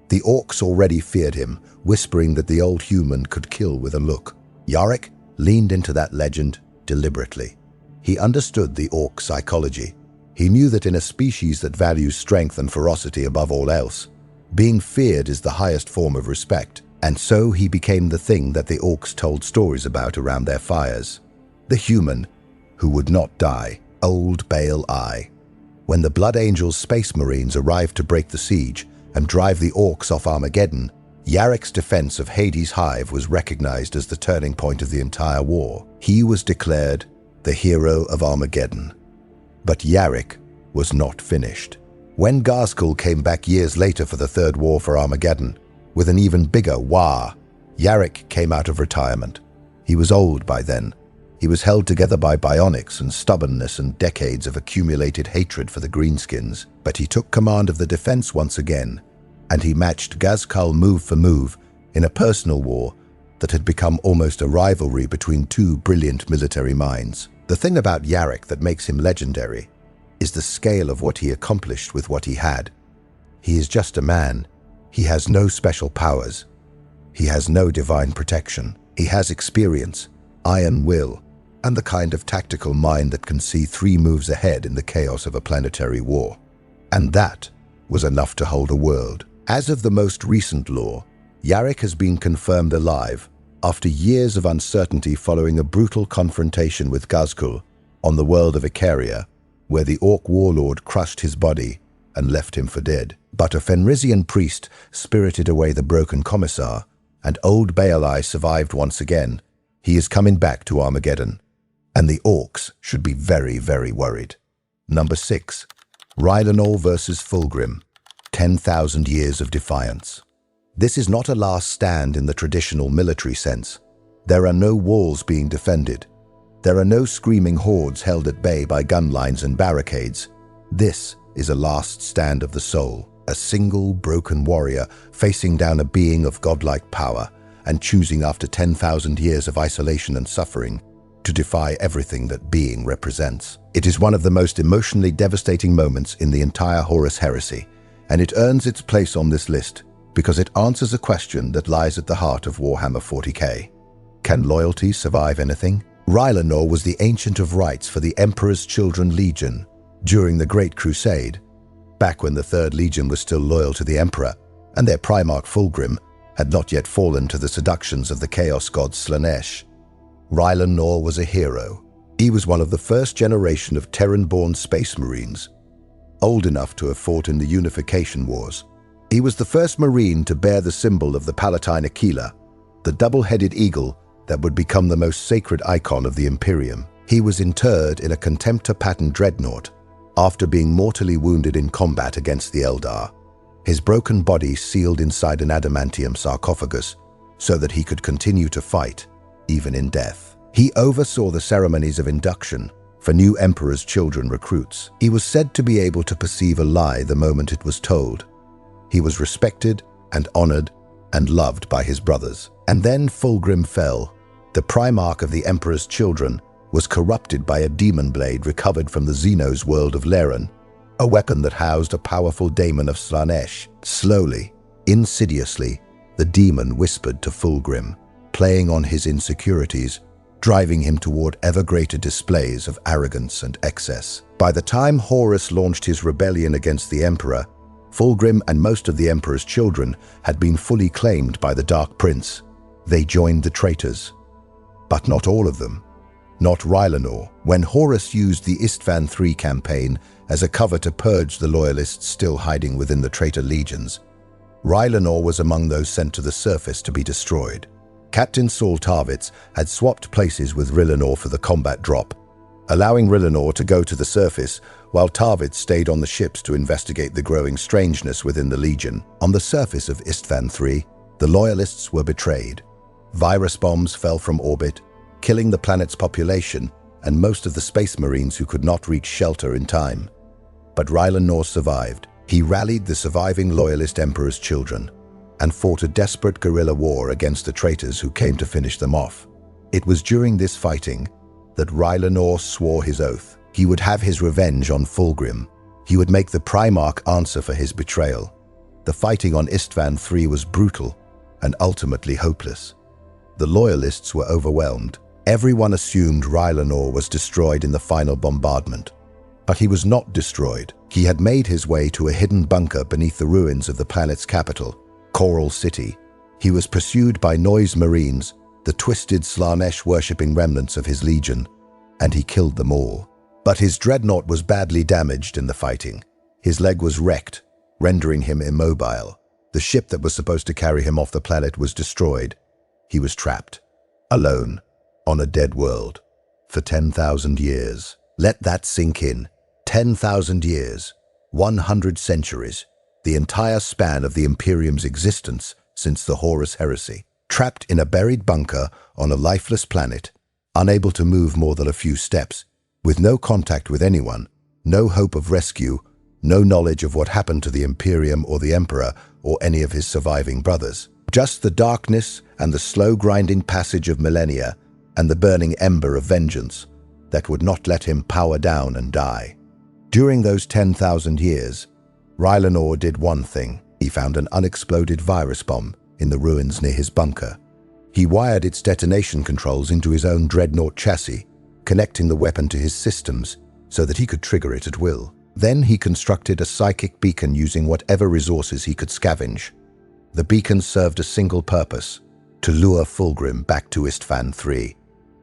The orcs already feared him, whispering that the old human could kill with a look. Yarrick leaned into that legend deliberately. He understood the orc psychology. He knew that in a species that values strength and ferocity above all else, being feared is the highest form of respect, and so he became the thing that the orcs told stories about around their fires. The human who would not die, Old Baal Eye. When the Blood Angels Space Marines arrived to break the siege and drive the orcs off Armageddon, Yarrick's defense of Hades' hive was recognized as the turning point of the entire war. He was declared the hero of Armageddon. But Yarrick was not finished. When Ghazghkull came back years later for the Third War for Armageddon, with an even bigger wah, Yarrick came out of retirement. He was old by then. He was held together by bionics and stubbornness and decades of accumulated hatred for the Greenskins, but he took command of the defense once again, and he matched Ghazghkull move for move in a personal war that had become almost a rivalry between two brilliant military minds. The thing about Yarrick that makes him legendary is the scale of what he accomplished with what he had. He is just a man. He has no special powers. He has no divine protection. He has experience, iron will, and the kind of tactical mind that can see 3 moves ahead in the chaos of a planetary war. And that was enough to hold a world. As of the most recent lore, Yarrick has been confirmed alive after years of uncertainty following a brutal confrontation with Ghazghkull on the world of Icaria, where the orc warlord crushed his body and left him for dead. But a Fenrisian priest spirited away the broken Commissar, and Old Baal Eye survived once again. He is coming back to Armageddon, and the orcs should be very, very worried. Number 6. Rylanor versus Fulgrim. 10,000 Years of Defiance. This is not a last stand in the traditional military sense. There are no walls being defended. There are no screaming hordes held at bay by gun lines and barricades. This is a last stand of the soul, a single broken warrior facing down a being of godlike power and choosing after 10,000 years of isolation and suffering to defy everything that being represents. It is one of the most emotionally devastating moments in the entire Horus heresy, and it earns its place on this list because it answers a question that lies at the heart of Warhammer 40k. Can loyalty survive anything? Rylanor was the Ancient of Rites for the Emperor's Children Legion during the Great Crusade, back when the Third Legion was still loyal to the Emperor, and their Primarch Fulgrim had not yet fallen to the seductions of the Chaos God Slaanesh. Rylanor was a hero. He was one of the first generation of Terran-born Space Marines, old enough to have fought in the Unification Wars. He was the first Marine to bear the symbol of the Palatine Aquila, the double-headed eagle that would become the most sacred icon of the Imperium. He was interred in a Contemptor-patterned Dreadnought after being mortally wounded in combat against the Eldar, his broken body sealed inside an adamantium sarcophagus so that he could continue to fight, even in death. He oversaw the ceremonies of induction for new Emperor's Children recruits. He was said to be able to perceive a lie the moment it was told. He was respected and honored and loved by his brothers. And then Fulgrim fell. The Primarch of the Emperor's Children was corrupted by a demon blade recovered from the Xenos world of Rynn, a weapon that housed a powerful daemon of Slaanesh. Slowly, insidiously, the demon whispered to Fulgrim, playing on his insecurities, driving him toward ever greater displays of arrogance and excess. By the time Horus launched his rebellion against the Emperor, Fulgrim and most of the Emperor's Children had been fully claimed by the Dark Prince. They joined the traitors. But not all of them. Not Rylanor. When Horus used the Istvan III campaign as a cover to purge the loyalists still hiding within the traitor legions, Rylanor was among those sent to the surface to be destroyed. Captain Saul Tarvitz had swapped places with Rylanor for the combat drop, allowing Rylanor to go to the surface while Tarvitz stayed on the ships to investigate the growing strangeness within the Legion. On the surface of Istvan III, the Loyalists were betrayed. Virus bombs fell from orbit, killing the planet's population and most of the Space Marines who could not reach shelter in time. But Rylanor survived. He rallied the surviving Loyalist Emperor's Children and fought a desperate guerrilla war against the traitors who came to finish them off. It was during this fighting that Rylanor swore his oath. He would have his revenge on Fulgrim. He would make the Primarch answer for his betrayal. The fighting on Istvan III was brutal and ultimately hopeless. The Loyalists were overwhelmed. Everyone assumed Rylanor was destroyed in the final bombardment. But he was not destroyed. He had made his way to a hidden bunker beneath the ruins of the planet's capital, Coral City. He was pursued by Noise Marines, the twisted Slaanesh-worshipping remnants of his legion, and he killed them all. But his dreadnought was badly damaged in the fighting. His leg was wrecked, rendering him immobile. The ship that was supposed to carry him off the planet was destroyed. He was trapped, alone, on a dead world, for 10,000 years. Let that sink in. 10,000 years, 100 centuries, the entire span of the Imperium's existence since the Horus Heresy. Trapped in a buried bunker on a lifeless planet, unable to move more than a few steps, with no contact with anyone, no hope of rescue, no knowledge of what happened to the Imperium or the Emperor or any of his surviving brothers. Just the darkness and the slow grinding passage of millennia and the burning ember of vengeance that would not let him power down and die. During those 10,000 years, Rylanor did one thing. He found an unexploded virus bomb in the ruins near his bunker. He wired its detonation controls into his own dreadnought chassis, connecting the weapon to his systems so that he could trigger it at will. Then he constructed a psychic beacon using whatever resources he could scavenge. The beacon served a single purpose: to lure Fulgrim back to Istvan III.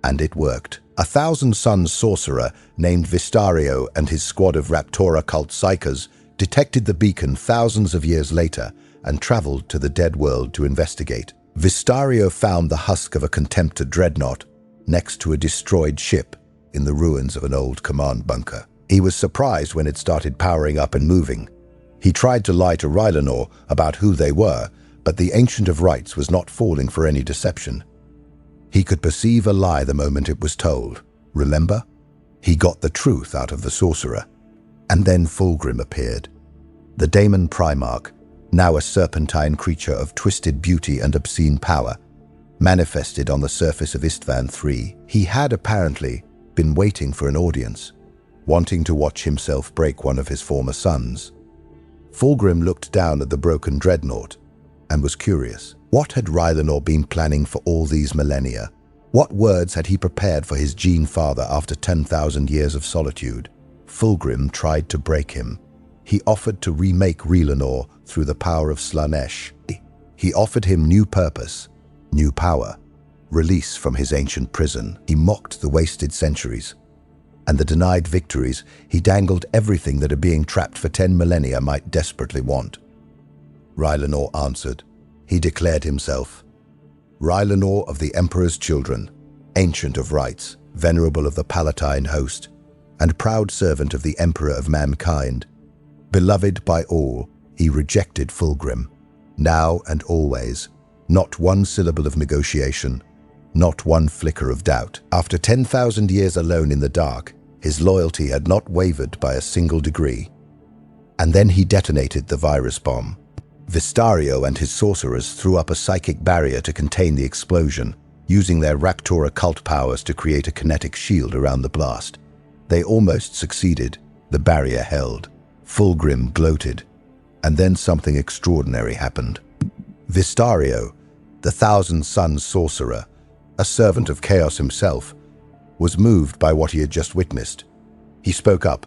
And it worked. A thousand-sun sorcerer named Vistario and his squad of Raptora cult psychers detected the beacon thousands of years later and traveled to the dead world to investigate. Vistario found the husk of a contemptor dreadnought next to a destroyed ship in the ruins of an old command bunker. He was surprised when it started powering up and moving. He tried to lie to Rylanor about who they were, but the Ancient of Rites was not falling for any deception. He could perceive a lie the moment it was told. Remember? He got the truth out of the sorcerer. And then Fulgrim appeared. The Daemon Primarch, now a serpentine creature of twisted beauty and obscene power, manifested on the surface of Istvan III. He had apparently been waiting for an audience, wanting to watch himself break one of his former sons. Fulgrim looked down at the broken dreadnought and was curious. What had Rylanor been planning for all these millennia? What words had he prepared for his gene father after 10,000 years of solitude? Fulgrim tried to break him. He offered to remake Rylanor through the power of Slaanesh. He offered him new purpose, new power, release from his ancient prison. He mocked the wasted centuries and the denied victories. He dangled everything that a being trapped for 10 millennia might desperately want. Rylanor answered. He declared himself Rylanor of the Emperor's children, ancient of rites, venerable of the Palatine host, and proud servant of the Emperor of mankind. Beloved by all, he rejected Fulgrim, now and always. Not one syllable of negotiation, not one flicker of doubt. After 10,000 years alone in the dark, his loyalty had not wavered by a single degree. And then he detonated the virus bomb. Vistario and his sorcerers threw up a psychic barrier to contain the explosion, using their Raptor occult powers to create a kinetic shield around the blast. They almost succeeded. The barrier held. Fulgrim gloated. And then something extraordinary happened. Vistario, the thousand-sun sorcerer, a servant of chaos himself, was moved by what he had just witnessed. He spoke up.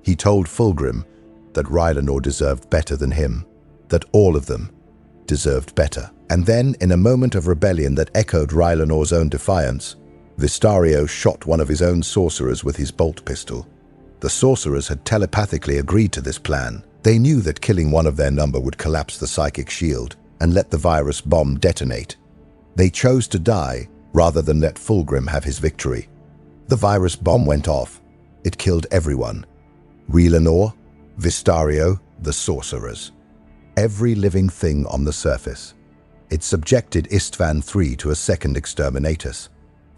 He told Fulgrim that Rylanor deserved better than him, that all of them deserved better. And then, in a moment of rebellion that echoed Rylanor's own defiance, Vistario shot one of his own sorcerers with his bolt pistol. The sorcerers had telepathically agreed to this plan. They knew that killing one of their number would collapse the psychic shield and let the virus bomb detonate. They chose to die rather than let Fulgrim have his victory. The virus bomb went off. It killed everyone. Rylanor, Vistario, the sorcerers. Every living thing on the surface. It subjected Istvan III to a second exterminatus.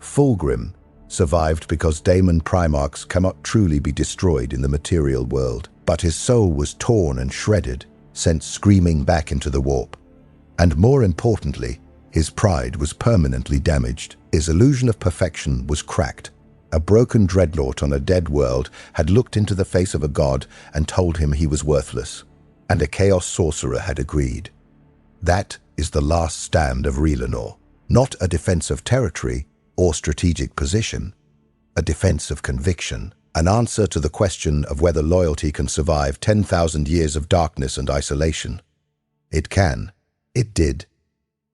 Fulgrim survived because Daemon Primarchs cannot truly be destroyed in the material world, but his soul was torn and shredded, sent screaming back into the warp. And more importantly, his pride was permanently damaged. His illusion of perfection was cracked. A broken dreadnought on a dead world had looked into the face of a god and told him he was worthless. And a chaos sorcerer had agreed. That is the last stand of Rylanor. Not a defense of territory, or strategic position, a defense of conviction, an answer to the question of whether loyalty can survive 10,000 years of darkness and isolation. It can. It did.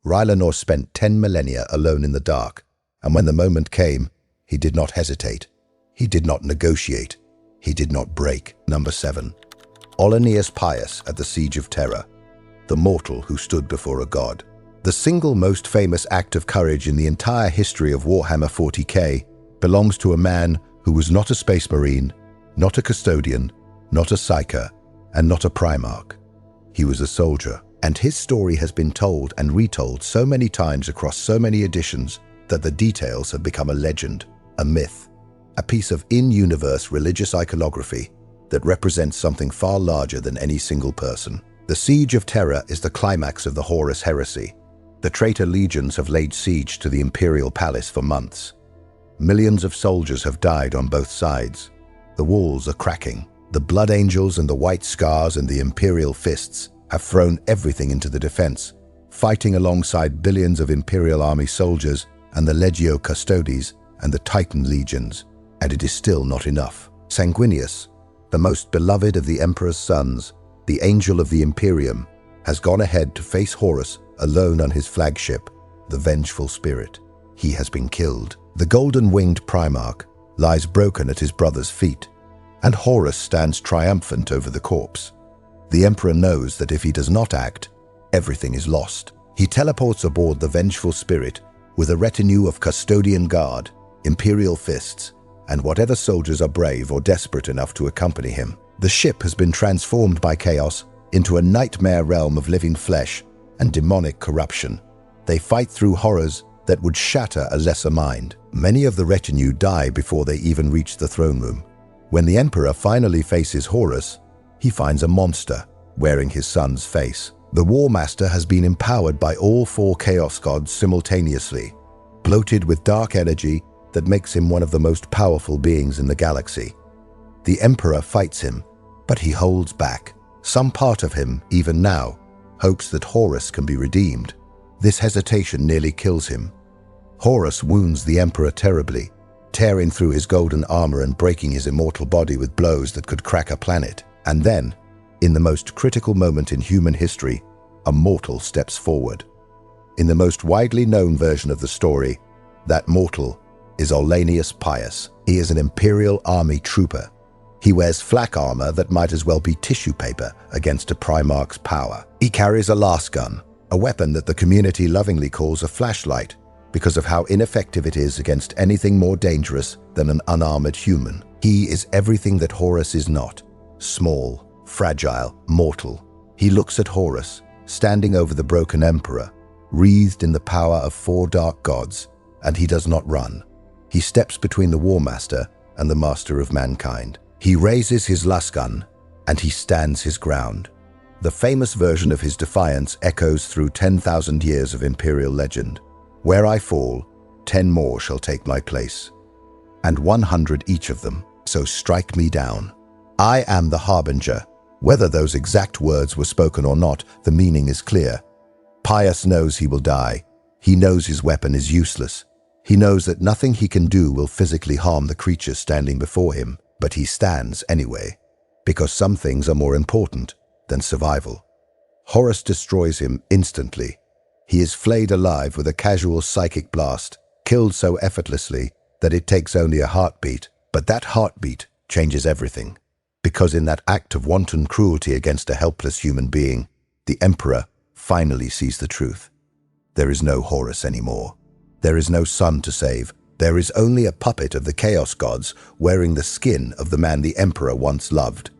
Rylanor spent 10 millennia alone in the dark, and when the moment came, he did not hesitate. He did not negotiate. He did not break. Number 7. Olanius Pius at the Siege of Terror, the mortal who stood before a god. The single most famous act of courage in the entire history of Warhammer 40k belongs to a man who was not a space marine, not a custodian, not a psyker, and not a primarch. He was a soldier, and his story has been told and retold so many times across so many editions that the details have become a legend, a myth, a piece of in-universe religious iconography that represents something far larger than any single person. The Siege of Terror is the climax of the Horus heresy. The traitor legions have laid siege to the Imperial Palace for months. Millions of soldiers have died on both sides. The walls are cracking. The Blood Angels and the White Scars and the Imperial Fists have thrown everything into the defense, fighting alongside billions of Imperial Army soldiers and the Legio Custodes and the Titan legions, and it is still not enough. Sanguinius, the most beloved of the Emperor's sons, the Angel of the Imperium, has gone ahead to face Horus alone on his flagship, the Vengeful Spirit. He has been killed. The golden-winged Primarch lies broken at his brother's feet, and Horus stands triumphant over the corpse. The Emperor knows that if he does not act, everything is lost. He teleports aboard the Vengeful Spirit with a retinue of custodian guard, Imperial Fists, and whatever soldiers are brave or desperate enough to accompany him. The ship has been transformed by chaos into a nightmare realm of living flesh and demonic corruption. They fight through horrors that would shatter a lesser mind. Many of the retinue die before they even reach the throne room. When the Emperor finally faces Horus, he finds a monster wearing his son's face. The War Master has been empowered by all 4 Chaos Gods simultaneously, bloated with dark energy that makes him one of the most powerful beings in the galaxy. The Emperor fights him, but he holds back. Some part of him, even now, hopes that Horus can be redeemed. This hesitation nearly kills him. Horus wounds the Emperor terribly, tearing through his golden armor and breaking his immortal body with blows that could crack a planet. And then, in the most critical moment in human history, a mortal steps forward. In the most widely known version of the story, that mortal is Olanius Pius. He is an Imperial Army trooper. He wears flak armor that might as well be tissue paper against a Primarch's power. He carries a lasgun, a weapon that the community lovingly calls a flashlight because of how ineffective it is against anything more dangerous than an unarmored human. He is everything that Horus is not: small, fragile, mortal. He looks at Horus, standing over the broken Emperor, wreathed in the power of 4 dark gods, and he does not run. He steps between the War Master and the Master of Mankind. He raises his lasgun, and he stands his ground. The famous version of his defiance echoes through 10,000 years of Imperial legend. Where I fall, 10 more shall take my place, and 100 each of them, so strike me down. I am the Harbinger. Whether those exact words were spoken or not, the meaning is clear. Pius knows he will die. He knows his weapon is useless. He knows that nothing he can do will physically harm the creature standing before him, but he stands anyway, because some things are more important than survival. Horus destroys him instantly. He is flayed alive with a casual psychic blast, killed so effortlessly that it takes only a heartbeat, but that heartbeat changes everything. Because in that act of wanton cruelty against a helpless human being, the Emperor finally sees the truth. There is no Horus anymore. There is no son to save. There is only a puppet of the Chaos Gods wearing the skin of the man the Emperor once loved.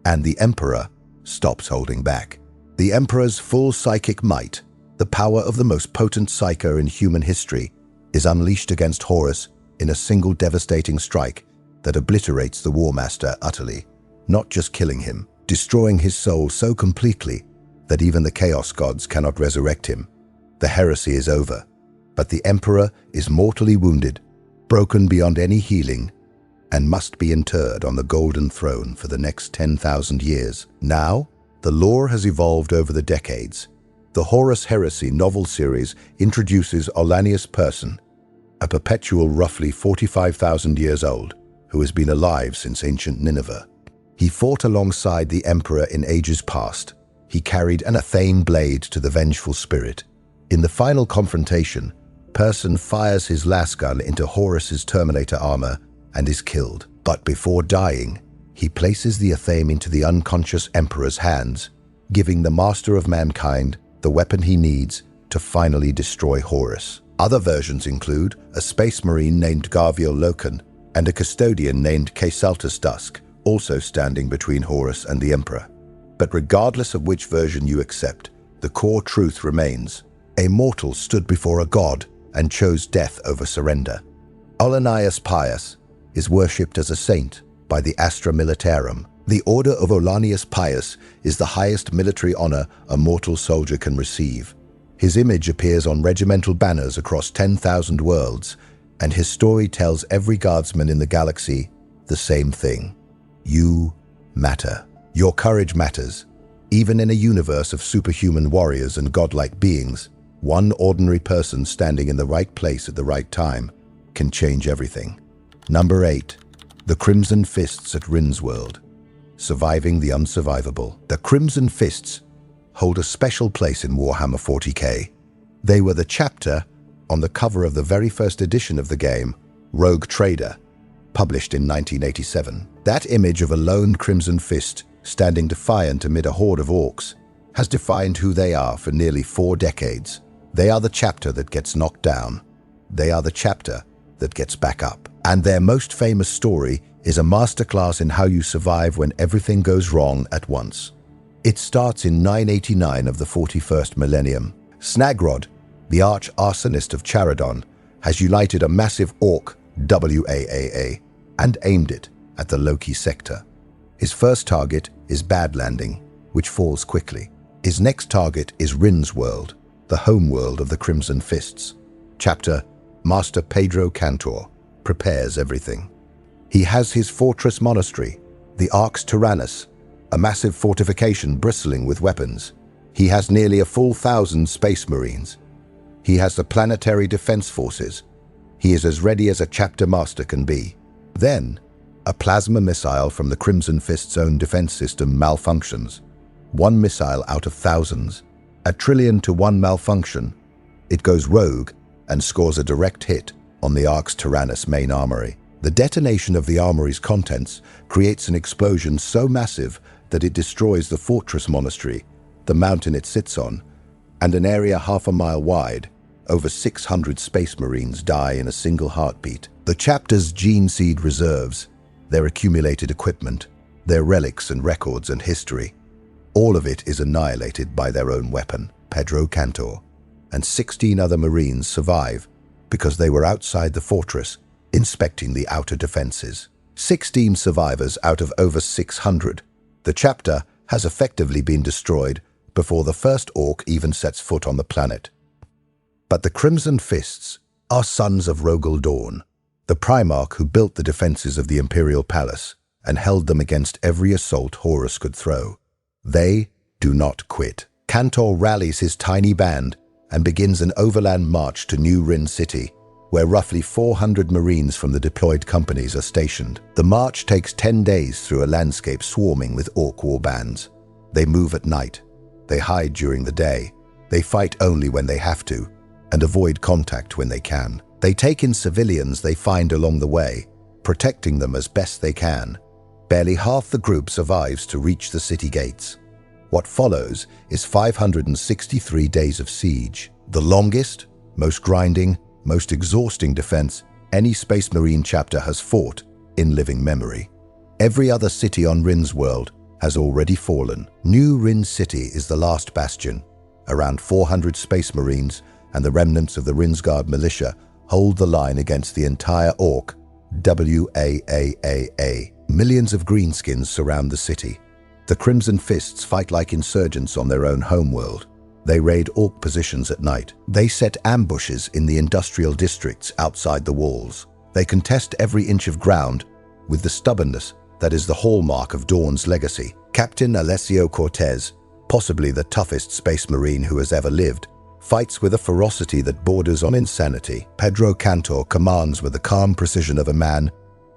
And the Emperor stops holding back. The Emperor's full psychic might, the power of the most potent psyker in human history, is unleashed against Horus in a single devastating strike that obliterates the War Master utterly, not just killing him, destroying his soul so completely that even the Chaos Gods cannot resurrect him. The heresy is over, but the Emperor is mortally wounded, broken beyond any healing, and must be interred on the Golden Throne for the next 10,000 years. Now, the lore has evolved over the decades. The Horus Heresy novel series introduces Olanius Pius, a perpetual roughly 45,000 years old, who has been alive since ancient Nineveh. He fought alongside the Emperor in ages past. He carried an Athame blade to the vengeful spirit. In the final confrontation, Person fires his lasgun into Horus's Terminator armor and is killed. But before dying, he places the Athame into the unconscious Emperor's hands, giving the Master of Mankind the weapon he needs to finally destroy Horus. Other versions include a space marine named Garviel Loken and a custodian named Certus Dusk, also standing between Horus and the Emperor. But regardless of which version you accept, the core truth remains. A mortal stood before a god and chose death over surrender. Olanius Pius is worshipped as a saint by the Astra Militarum. The Order of Olanius Pius is the highest military honor a mortal soldier can receive. His image appears on regimental banners across 10,000 worlds, and his story tells every guardsman in the galaxy the same thing. You matter. Your courage matters. Even in a universe of superhuman warriors and godlike beings, one ordinary person standing in the right place at the right time can change everything. Number 8. The Crimson Fists at Rynn's World. Surviving the unsurvivable. The Crimson Fists hold a special place in Warhammer 40k. They were the chapter on the cover of the very first edition of the game, Rogue Trader, published in 1987. That image of a lone Crimson Fist standing defiant amid a horde of orcs has defined who they are for nearly 4 decades. They are the chapter that gets knocked down. They are the chapter that gets back up. And their most famous story is a masterclass in how you survive when everything goes wrong at once. It starts in 989 of the 41st millennium. Snagrod, the arch-arsonist of Charadon, has united a massive orc, WAAA, and aimed it at the Loki sector. His first target is Bad Landing, which falls quickly. His next target is Rynn's World, the home world of the Crimson Fists. Chapter Master Pedro Cantor prepares everything. He has his fortress monastery, the Arx Tyrannus, a massive fortification bristling with weapons. He has nearly a full 1,000 space marines. He has the planetary defense forces. He is as ready as a chapter master can be. Then, a plasma missile from the Crimson Fist's own defense system malfunctions. One missile out of thousands. 1,000,000,000 to 1 malfunction. It goes rogue and scores a direct hit on the Arx Tyrannus main armory. The detonation of the armory's contents creates an explosion so massive that it destroys the fortress monastery, the mountain it sits on, and an area half a mile wide. Over 600 space marines die in a single heartbeat. The chapter's gene seed reserves, their accumulated equipment, their relics and records and history, all of it is annihilated by their own weapon, Pedro Cantor, and 16 other marines survive because they were outside the fortress inspecting the outer defenses. 16 survivors out of over 600. The chapter has effectively been destroyed before the first orc even sets foot on the planet. But the Crimson Fists are sons of Rogel Dawn, the Primarch who built the defenses of the Imperial Palace and held them against every assault Horus could throw. They do not quit. Cantor rallies his tiny band and begins an overland march to New Rynn City, where roughly 400 marines from the deployed companies are stationed. The march takes 10 days through a landscape swarming with orc war bands. They move at night. They hide during the day. They fight only when they have to, and avoid contact when they can. They take in civilians they find along the way, protecting them as best they can. Barely half the group survives to reach the city gates. What follows is 563 days of siege, the longest, most grinding, most exhausting defense any Space Marine chapter has fought in living memory. Every other city on Rynn's world has already fallen. New Rynn City is the last bastion. Around 400 Space Marines and the remnants of the Rynsgard militia hold the line against the entire orc, WAAA. Millions of greenskins surround the city. The Crimson Fists fight like insurgents on their own homeworld. They raid orc positions at night. They set ambushes in the industrial districts outside the walls. They contest every inch of ground with the stubbornness that is the hallmark of Dawn's legacy. Captain Alessio Cortez, possibly the toughest space marine who has ever lived, fights with a ferocity that borders on insanity. Pedro Cantor commands with the calm precision of a man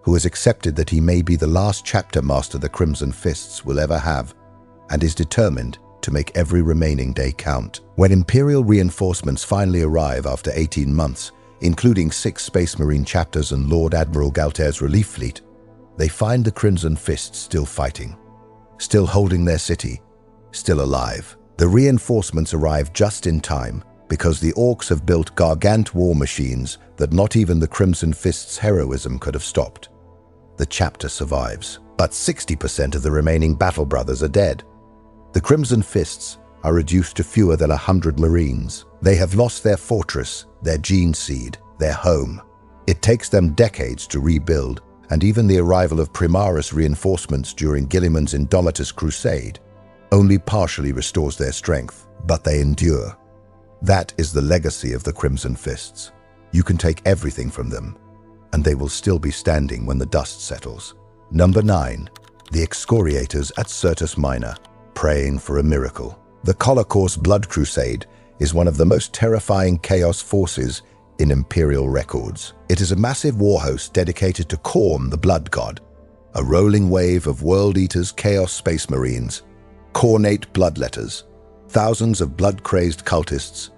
who has accepted that he may be the last chapter master the Crimson Fists will ever have, and is determined to make every remaining day count. When Imperial reinforcements finally arrive after 18 months, including 6 Space Marine chapters and Lord Admiral Galter's relief fleet, they find the Crimson Fists still fighting, still holding their city, still alive. The reinforcements arrive just in time because the Orcs have built gargant war machines that not even the Crimson Fists' heroism could have stopped. The chapter survives, but 60% of the remaining battle brothers are dead. The Crimson Fists are reduced to fewer than 100 Marines. They have lost their fortress, their gene seed, their home. It takes them decades to rebuild, and even the arrival of Primaris reinforcements during Guilliman's Indomitus Crusade only partially restores their strength, but they endure. That is the legacy of the Crimson Fists. You can take everything from them, and they will still be standing when the dust settles. Number 9. The Excoriators at Certus Minor, praying for a miracle. The Colorcourse Blood Crusade is one of the most terrifying chaos forces in Imperial records. It is a massive warhost dedicated to Khorne, the Blood God, a rolling wave of World-Eaters Chaos Space Marines, Khornate bloodletters, thousands of blood-crazed cultists,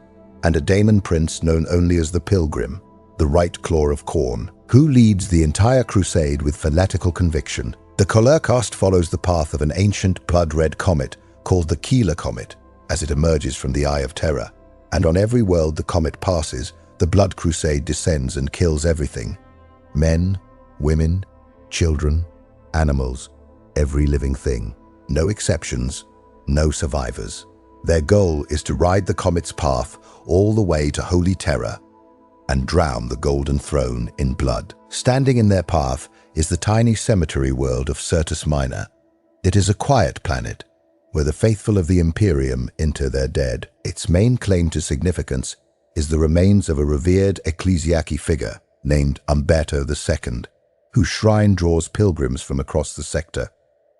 and a daemon prince known only as the Pilgrim, the right claw of Khorne, who leads the entire crusade with fanatical conviction. The Colorcast follows the path of an ancient blood-red comet called the Keeler Comet as it emerges from the Eye of Terror, and on every world the comet passes, the Blood Crusade descends and kills everything. Men, women, children, animals, every living thing. No exceptions, no survivors. Their goal is to ride the comet's path all the way to Holy Terror and drown the Golden Throne in blood. Standing in their path is the tiny cemetery world of Certus Minor. It is a quiet planet where the faithful of the Imperium inter their dead. Its main claim to significance is the remains of a revered ecclesiarchy figure named Umberto II, whose shrine draws pilgrims from across the sector.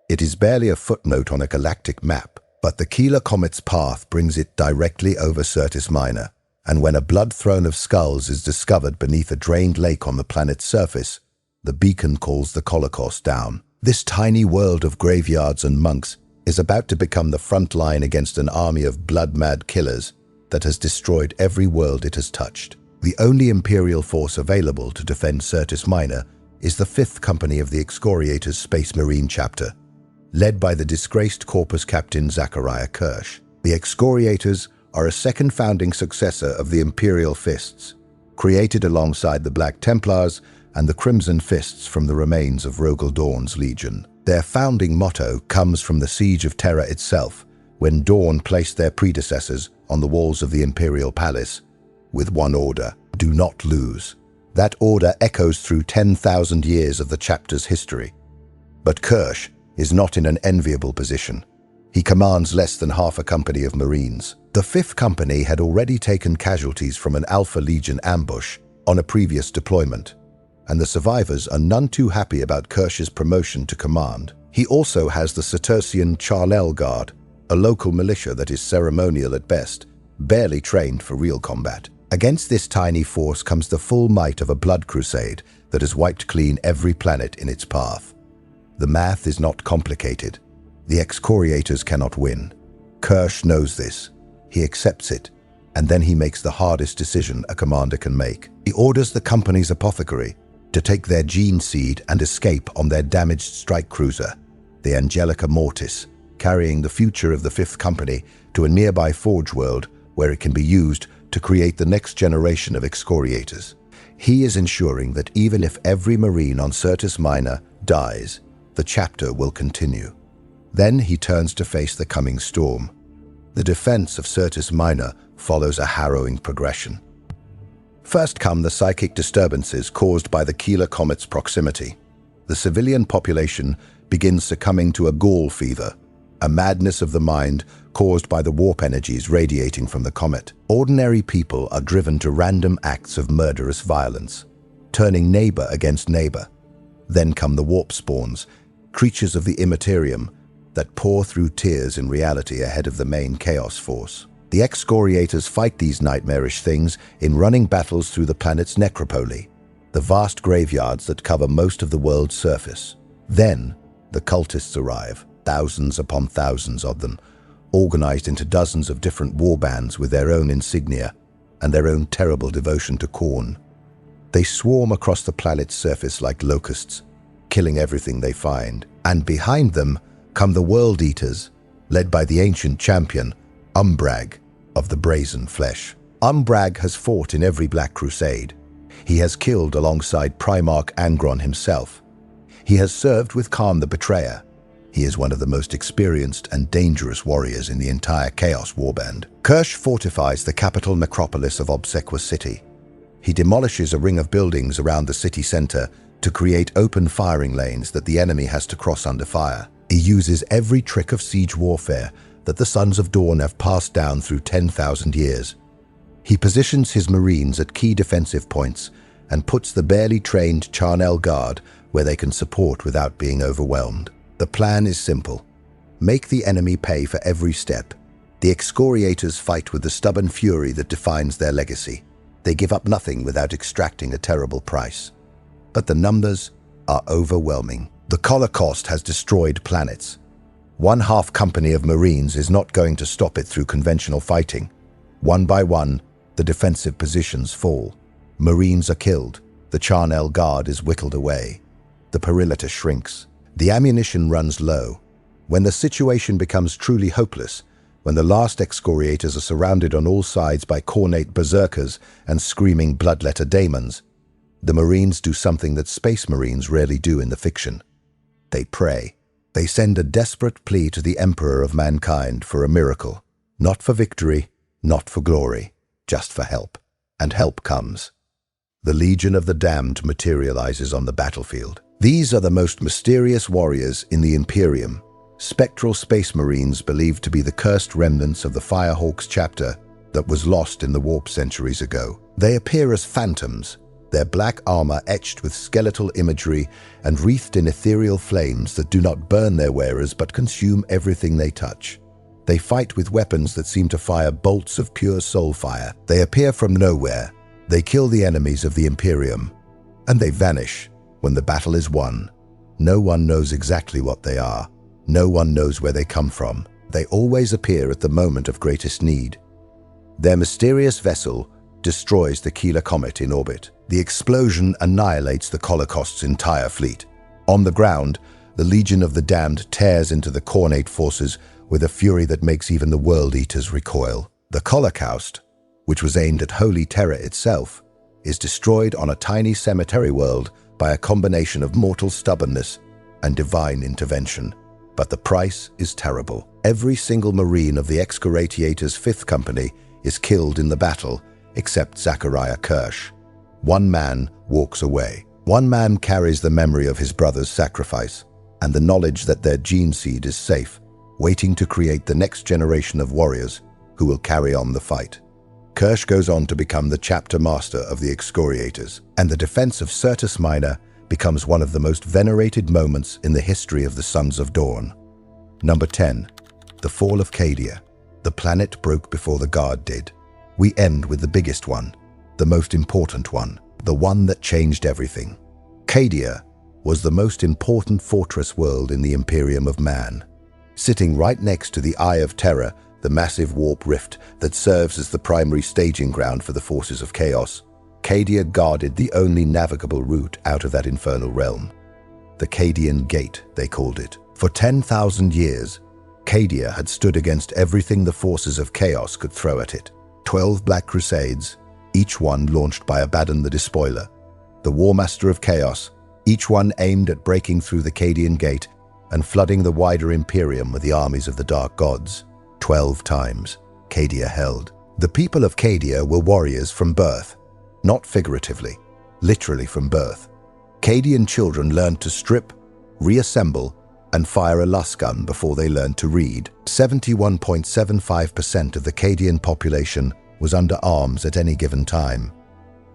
It is barely a footnote on a galactic map, but the Keeler Comet's path brings it directly over Certus Minor, and when a blood throne of skulls is discovered beneath a drained lake on the planet's surface, the beacon calls the Holocaust down. This tiny world of graveyards and monks is about to become the front line against an army of blood-mad killers that has destroyed every world it has touched. The only Imperial force available to defend Certus Minor is the 5th Company of the Excoriators Space Marine chapter, led by the disgraced Corpus Captain Zachariah Kirsch. The Excoriators are a second founding successor of the Imperial Fists, created alongside the Black Templars and the Crimson Fists from the remains of Rogel Dawn's Legion. Their founding motto comes from the Siege of Terra itself, when Dawn placed their predecessors on the walls of the Imperial Palace with one order: do not lose. That order echoes through 10,000 years of the chapter's history. But Kirsch is not in an enviable position. He commands less than half a company of Marines. The 5th Company had already taken casualties from an Alpha Legion ambush on a previous deployment, and the survivors are none too happy about Kirsch's promotion to command. He also has the Certusian Charlel Guard, a local militia that is ceremonial at best, barely trained for real combat. Against this tiny force comes the full might of a blood crusade that has wiped clean every planet in its path. The math is not complicated. The Excoriators cannot win. Kirsch knows this. He accepts it, and then he makes the hardest decision a commander can make. He orders the company's apothecary to take their gene seed and escape on their damaged strike cruiser, the Angelica Mortis, carrying the future of the 5th Company to a nearby forge world where it can be used to create the next generation of Excoriators. He is ensuring that even if every Marine on Certus Minor dies, the chapter will continue. Then he turns to face the coming storm. The defense of Certus Minor follows a harrowing progression. First come the psychic disturbances caused by the Keeler Comet's proximity. The civilian population begins succumbing to a gall fever, a madness of the mind caused by the warp energies radiating from the comet. Ordinary people are driven to random acts of murderous violence, turning neighbor against neighbor. Then come the warp spawns, creatures of the immaterium that pour through tears in reality ahead of the main chaos force. The Excoriators fight these nightmarish things in running battles through the planet's necropole, the vast graveyards that cover most of the world's surface. Then, the cultists arrive, thousands upon thousands of them, organized into dozens of different warbands with their own insignia and their own terrible devotion to Khorne. They swarm across the planet's surface like locusts, killing everything they find. And behind them come the World Eaters, led by the ancient champion, Umbrag, of the Brazen Flesh. Umbrag has fought in every Black Crusade. He has killed alongside Primarch Angron himself. He has served with Kharn the Betrayer. He is one of the most experienced and dangerous warriors in the entire Chaos Warband. Kirsch fortifies the capital necropolis of Obsequious City. He demolishes a ring of buildings around the city center to create open firing lanes that the enemy has to cross under fire. He uses every trick of siege warfare that the Sons of Dawn have passed down through 10,000 years. He positions his Marines at key defensive points and puts the barely trained Charnel Guard where they can support without being overwhelmed. The plan is simple. Make the enemy pay for every step. The Excoriators fight with the stubborn fury that defines their legacy. They give up nothing without extracting a terrible price. But the numbers are overwhelming. The Holocaust has destroyed planets. One half company of Marines is not going to stop it through conventional fighting. One by one, the defensive positions fall. Marines are killed. The Charnel Guard is whittled away. The Perilita shrinks. The ammunition runs low. When the situation becomes truly hopeless, when the last Excoriators are surrounded on all sides by cornate berserkers and screaming bloodletter daemons, the Marines do something that Space Marines rarely do in the fiction. They pray. They send a desperate plea to the Emperor of Mankind for a miracle. Not for victory, not for glory, just for help. And help comes. The Legion of the Damned materializes on the battlefield. These are the most mysterious warriors in the Imperium. Spectral Space Marines believed to be the cursed remnants of the Firehawks chapter that was lost in the warp centuries ago. They appear as phantoms, their black armor etched with skeletal imagery and wreathed in ethereal flames that do not burn their wearers but consume everything they touch. They fight with weapons that seem to fire bolts of pure soul fire. They appear from nowhere. They kill the enemies of the Imperium, and they vanish when the battle is won. No one knows exactly what they are. No one knows where they come from. They always appear at the moment of greatest need. Their mysterious vessel destroys the Keeler Comet in orbit. The explosion annihilates the Holocaust's entire fleet. On the ground, the Legion of the Damned tears into the Cornate forces with a fury that makes even the World Eaters recoil. The Holocaust, which was aimed at Holy Terror itself, is destroyed on a tiny cemetery world by a combination of mortal stubbornness and divine intervention. But the price is terrible. Every single Marine of the Excoriators' 5th Company is killed in the battle, except Zachariah Kirsch. One man walks away. One man carries the memory of his brother's sacrifice and the knowledge that their gene seed is safe, waiting to create the next generation of warriors who will carry on the fight. Kirsch goes on to become the chapter master of the Excoriators, and the defense of Certus Minor becomes one of the most venerated moments in the history of the Sons of Dawn. Number 10. The Fall of Cadia. The planet broke before the Guard did. We end with the biggest one, the most important one, the one that changed everything. Cadia was the most important fortress world in the Imperium of Man. Sitting right next to the Eye of Terror, the massive warp rift that serves as the primary staging ground for the forces of chaos, Cadia guarded the only navigable route out of that infernal realm. The Cadian Gate, they called it. For 10,000 years, Cadia had stood against everything the forces of chaos could throw at it. 12 Black Crusades, each one launched by Abaddon the Despoiler, the War Master of Chaos, each one aimed at breaking through the Cadian Gate and flooding the wider Imperium with the armies of the Dark Gods. 12 times, Cadia held. The people of Cadia were warriors from birth, not figuratively, literally from birth. Cadian children learned to strip, reassemble, and fire a lasgun before they learned to read. 71.75% of the Cadian population was under arms at any given time.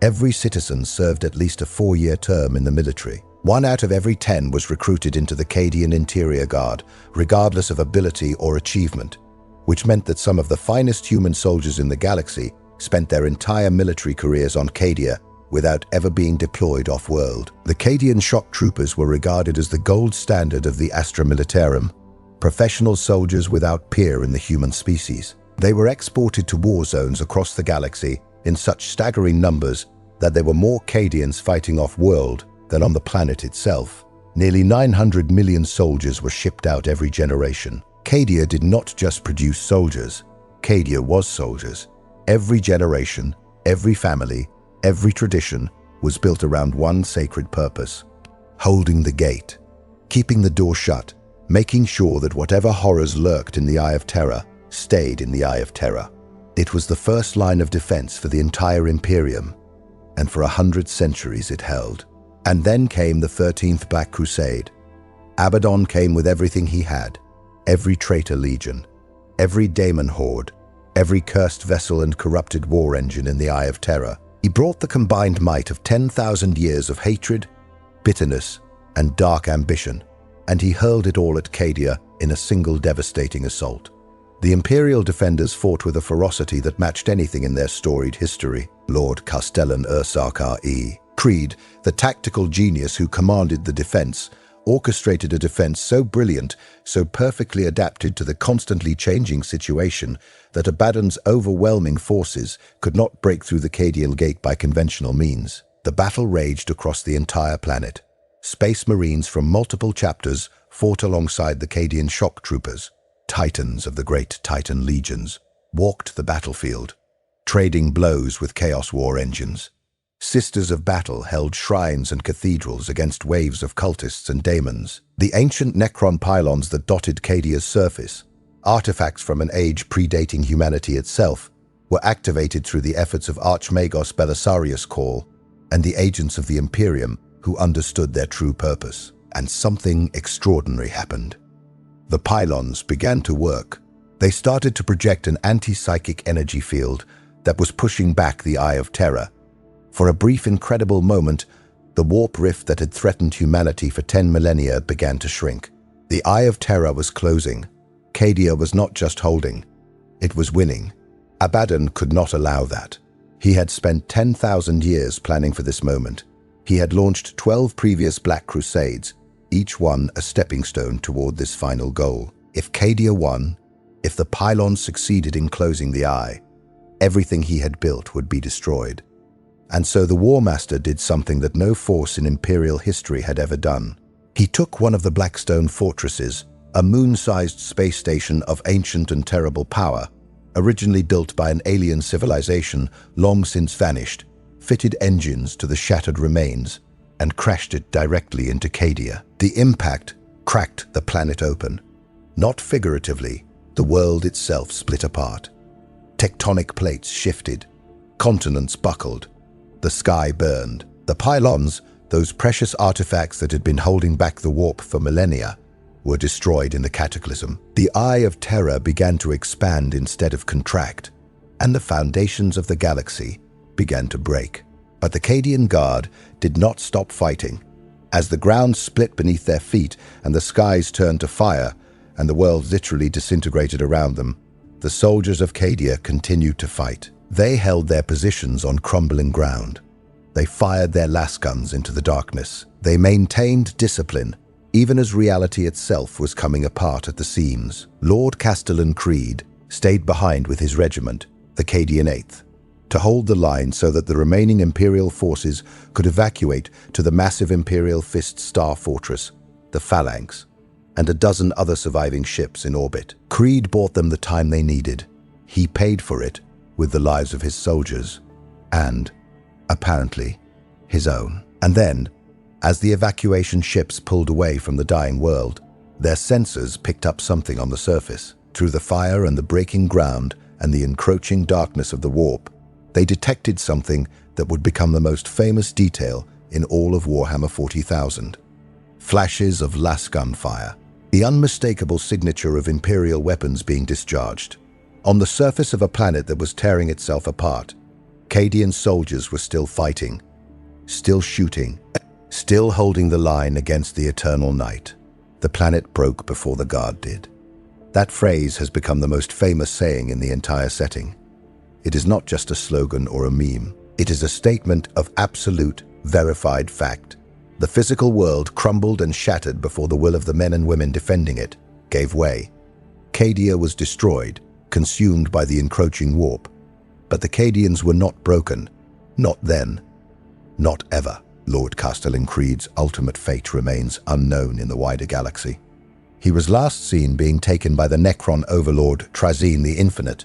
Every citizen served at least a 4-year term in the military. 1 out of every 10 was recruited into the Cadian Interior Guard, regardless of ability or achievement. which meant that some of the finest human soldiers in the galaxy spent their entire military careers on Cadia without ever being deployed off-world. The Cadian shock troopers were regarded as the gold standard of the Astra Militarum, professional soldiers without peer in the human species. They were exported to war zones across the galaxy in such staggering numbers that there were more Cadians fighting off-world than on the planet itself. Nearly 900 million soldiers were shipped out every generation. Cadia did not just produce soldiers. Cadia was soldiers. Every generation, every family, every tradition was built around one sacred purpose: holding the gate, keeping the door shut, making sure that whatever horrors lurked in the Eye of Terror stayed in the Eye of Terror. It was the first line of defense for the entire Imperium, and for 100 centuries it held. And then came the 13th Black Crusade. Abaddon came with everything he had: every traitor legion, every daemon horde, every cursed vessel and corrupted war engine in the Eye of Terror. He brought the combined might of 10,000 years of hatred, bitterness, and dark ambition, and he hurled it all at Cadia in a single devastating assault. The Imperial defenders fought with a ferocity that matched anything in their storied history. Lord Castellan Ursarkar E. Creed, the tactical genius who commanded the defense, orchestrated a defense so brilliant, so perfectly adapted to the constantly changing situation that Abaddon's overwhelming forces could not break through the Cadian gate by conventional means. The battle raged across the entire planet. Space Marines from multiple chapters fought alongside the Cadian shock troopers. Titans of the great Titan legions walked the battlefield, trading blows with Chaos War engines. Sisters of Battle held shrines and cathedrals against waves of cultists and daemons. The ancient Necron pylons that dotted Cadia's surface, artifacts from an age predating humanity itself, were activated through the efforts of Archmagos Belisarius Call and the agents of the Imperium who understood their true purpose. And something extraordinary happened. The pylons began to work. They started to project an anti-psychic energy field that was pushing back the Eye of Terror. For a brief, incredible moment, the warp rift that had threatened humanity for 10 millennia began to shrink. The Eye of Terror was closing. Cadia was not just holding, it was winning. Abaddon could not allow that. He had spent 10,000 years planning for this moment. He had launched 12 previous Black Crusades, each one a stepping stone toward this final goal. If Cadia won, if the pylons succeeded in closing the eye, everything he had built would be destroyed. And so the War Master did something that no force in Imperial history had ever done. He took one of the Blackstone fortresses, a moon-sized space station of ancient and terrible power, originally built by an alien civilization long since vanished, fitted engines to the shattered remains, and crashed it directly into Cadia. The impact cracked the planet open. Not figuratively, the world itself split apart. Tectonic plates shifted, continents buckled, the sky burned. The pylons, those precious artifacts that had been holding back the warp for millennia, were destroyed in the cataclysm. The Eye of Terror began to expand instead of contract, and the foundations of the galaxy began to break. But the Cadian Guard did not stop fighting. As the ground split beneath their feet and the skies turned to fire and the world literally disintegrated around them, the soldiers of Cadia continued to fight. They held their positions on crumbling ground. They fired their lasguns into the darkness. They maintained discipline, even as reality itself was coming apart at the seams. Lord Castellan Creed stayed behind with his regiment, the Cadian 8th, to hold the line so that the remaining Imperial forces could evacuate to the massive Imperial Fist Star Fortress, the Phalanx, and a dozen other surviving ships in orbit. Creed bought them the time they needed. He paid for it with the lives of his soldiers, and, apparently, his own. And then, as the evacuation ships pulled away from the dying world, their sensors picked up something on the surface. Through the fire and the breaking ground and the encroaching darkness of the warp, they detected something that would become the most famous detail in all of Warhammer 40,000. Flashes of lasgun fire, the unmistakable signature of Imperial weapons being discharged. On the surface of a planet that was tearing itself apart, Cadian soldiers were still fighting, still shooting, still holding the line against the eternal night. The planet broke before the Guard did. That phrase has become the most famous saying in the entire setting. It is not just a slogan or a meme. It is a statement of absolute, verified fact. The physical world crumbled and shattered before the will of the men and women defending it gave way. Cadia was destroyed, consumed by the encroaching warp. But the Cadians were not broken. Not then. Not ever. Lord Castellan Creed's ultimate fate remains unknown in the wider galaxy. He was last seen being taken by the Necron overlord Trazeen the Infinite,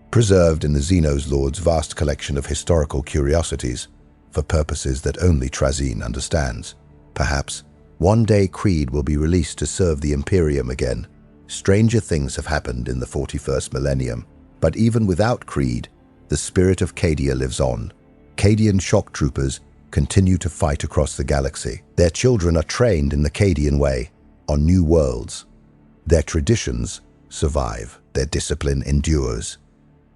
preserved in the Xenos Lord's vast collection of historical curiosities for purposes that only Trazeen understands. Perhaps one day Creed will be released to serve the Imperium again. Stranger things have happened in the 41st millennium, but even without Creed, the spirit of Cadia lives on. Cadian shock troopers continue to fight across the galaxy. Their children are trained in the Cadian way, on new worlds. Their traditions survive. Their discipline endures.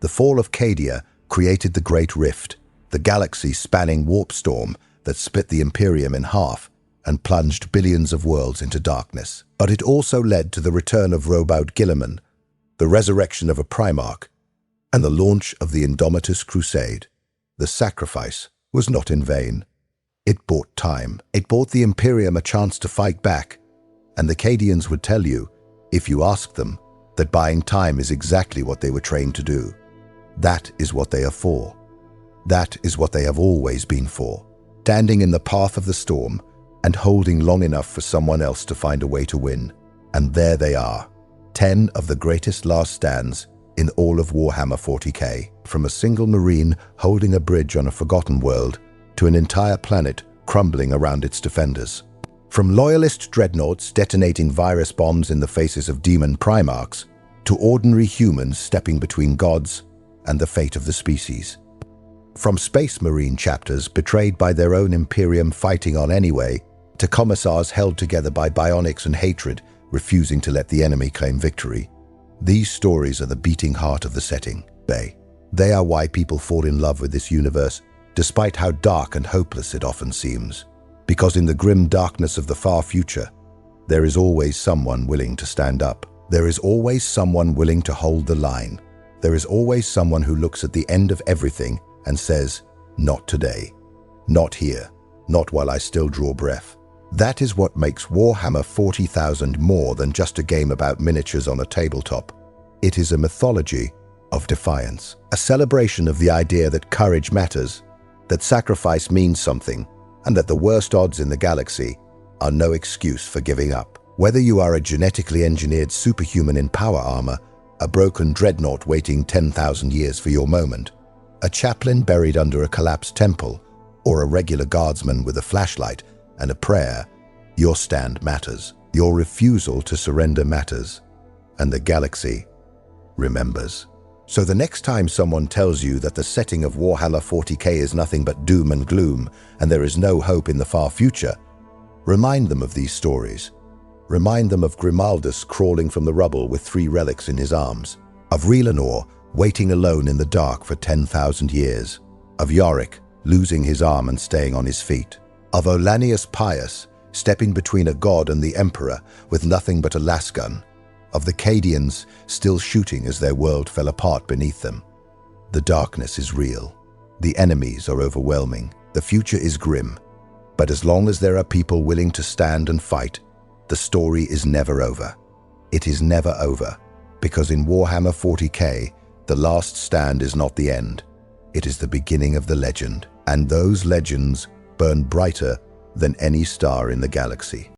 The fall of Cadia created the Great Rift, the galaxy-spanning warp storm that split the Imperium in half and plunged billions of worlds into darkness. But it also led to the return of Robout Guilliman, the resurrection of a Primarch, and the launch of the Indomitus Crusade. The sacrifice was not in vain. It bought time. It bought the Imperium a chance to fight back, and the Cadians would tell you, if you asked them, that buying time is exactly what they were trained to do. That is what they are for. That is what they have always been for. Standing in the path of the storm and holding long enough for someone else to find a way to win. And there they are, 10 of the greatest last stands in all of Warhammer 40k, from a single Marine holding a bridge on a forgotten world to an entire planet crumbling around its defenders. From loyalist dreadnoughts detonating virus bombs in the faces of demon primarchs, to ordinary humans stepping between gods and the fate of the species. From Space Marine chapters betrayed by their own Imperium fighting on anyway, to commissars held together by bionics and hatred, refusing to let the enemy claim victory. These stories are the beating heart of the setting. They are why people fall in love with this universe, despite how dark and hopeless it often seems. Because in the grim darkness of the far future, there is always someone willing to stand up. There is always someone willing to hold the line. There is always someone who looks at the end of everything and says, not today, not here, not while I still draw breath. That is what makes Warhammer 40,000 more than just a game about miniatures on a tabletop. It is a mythology of defiance, a celebration of the idea that courage matters, that sacrifice means something, and that the worst odds in the galaxy are no excuse for giving up. Whether you are a genetically engineered superhuman in power armor, a broken dreadnought waiting 10,000 years for your moment, a chaplain buried under a collapsed temple, or a regular guardsman with a flashlight and a prayer, your stand matters. Your refusal to surrender matters. And the galaxy remembers. So the next time someone tells you that the setting of Warhammer 40k is nothing but doom and gloom and there is no hope in the far future, remind them of these stories. Remind them of Grimaldus crawling from the rubble with 3 relics in his arms, of Rylanor waiting alone in the dark for 10,000 years, of Yarrick losing his arm and staying on his feet, of Olanius Pius stepping between a god and the emperor with nothing but a lasgun, of the Cadians still shooting as their world fell apart beneath them. The darkness is real. The enemies are overwhelming. The future is grim. But as long as there are people willing to stand and fight, the story is never over. It is never over, because in Warhammer 40k, the last stand is not the end. It is the beginning of the legend, and those legends burn brighter than any star in the galaxy.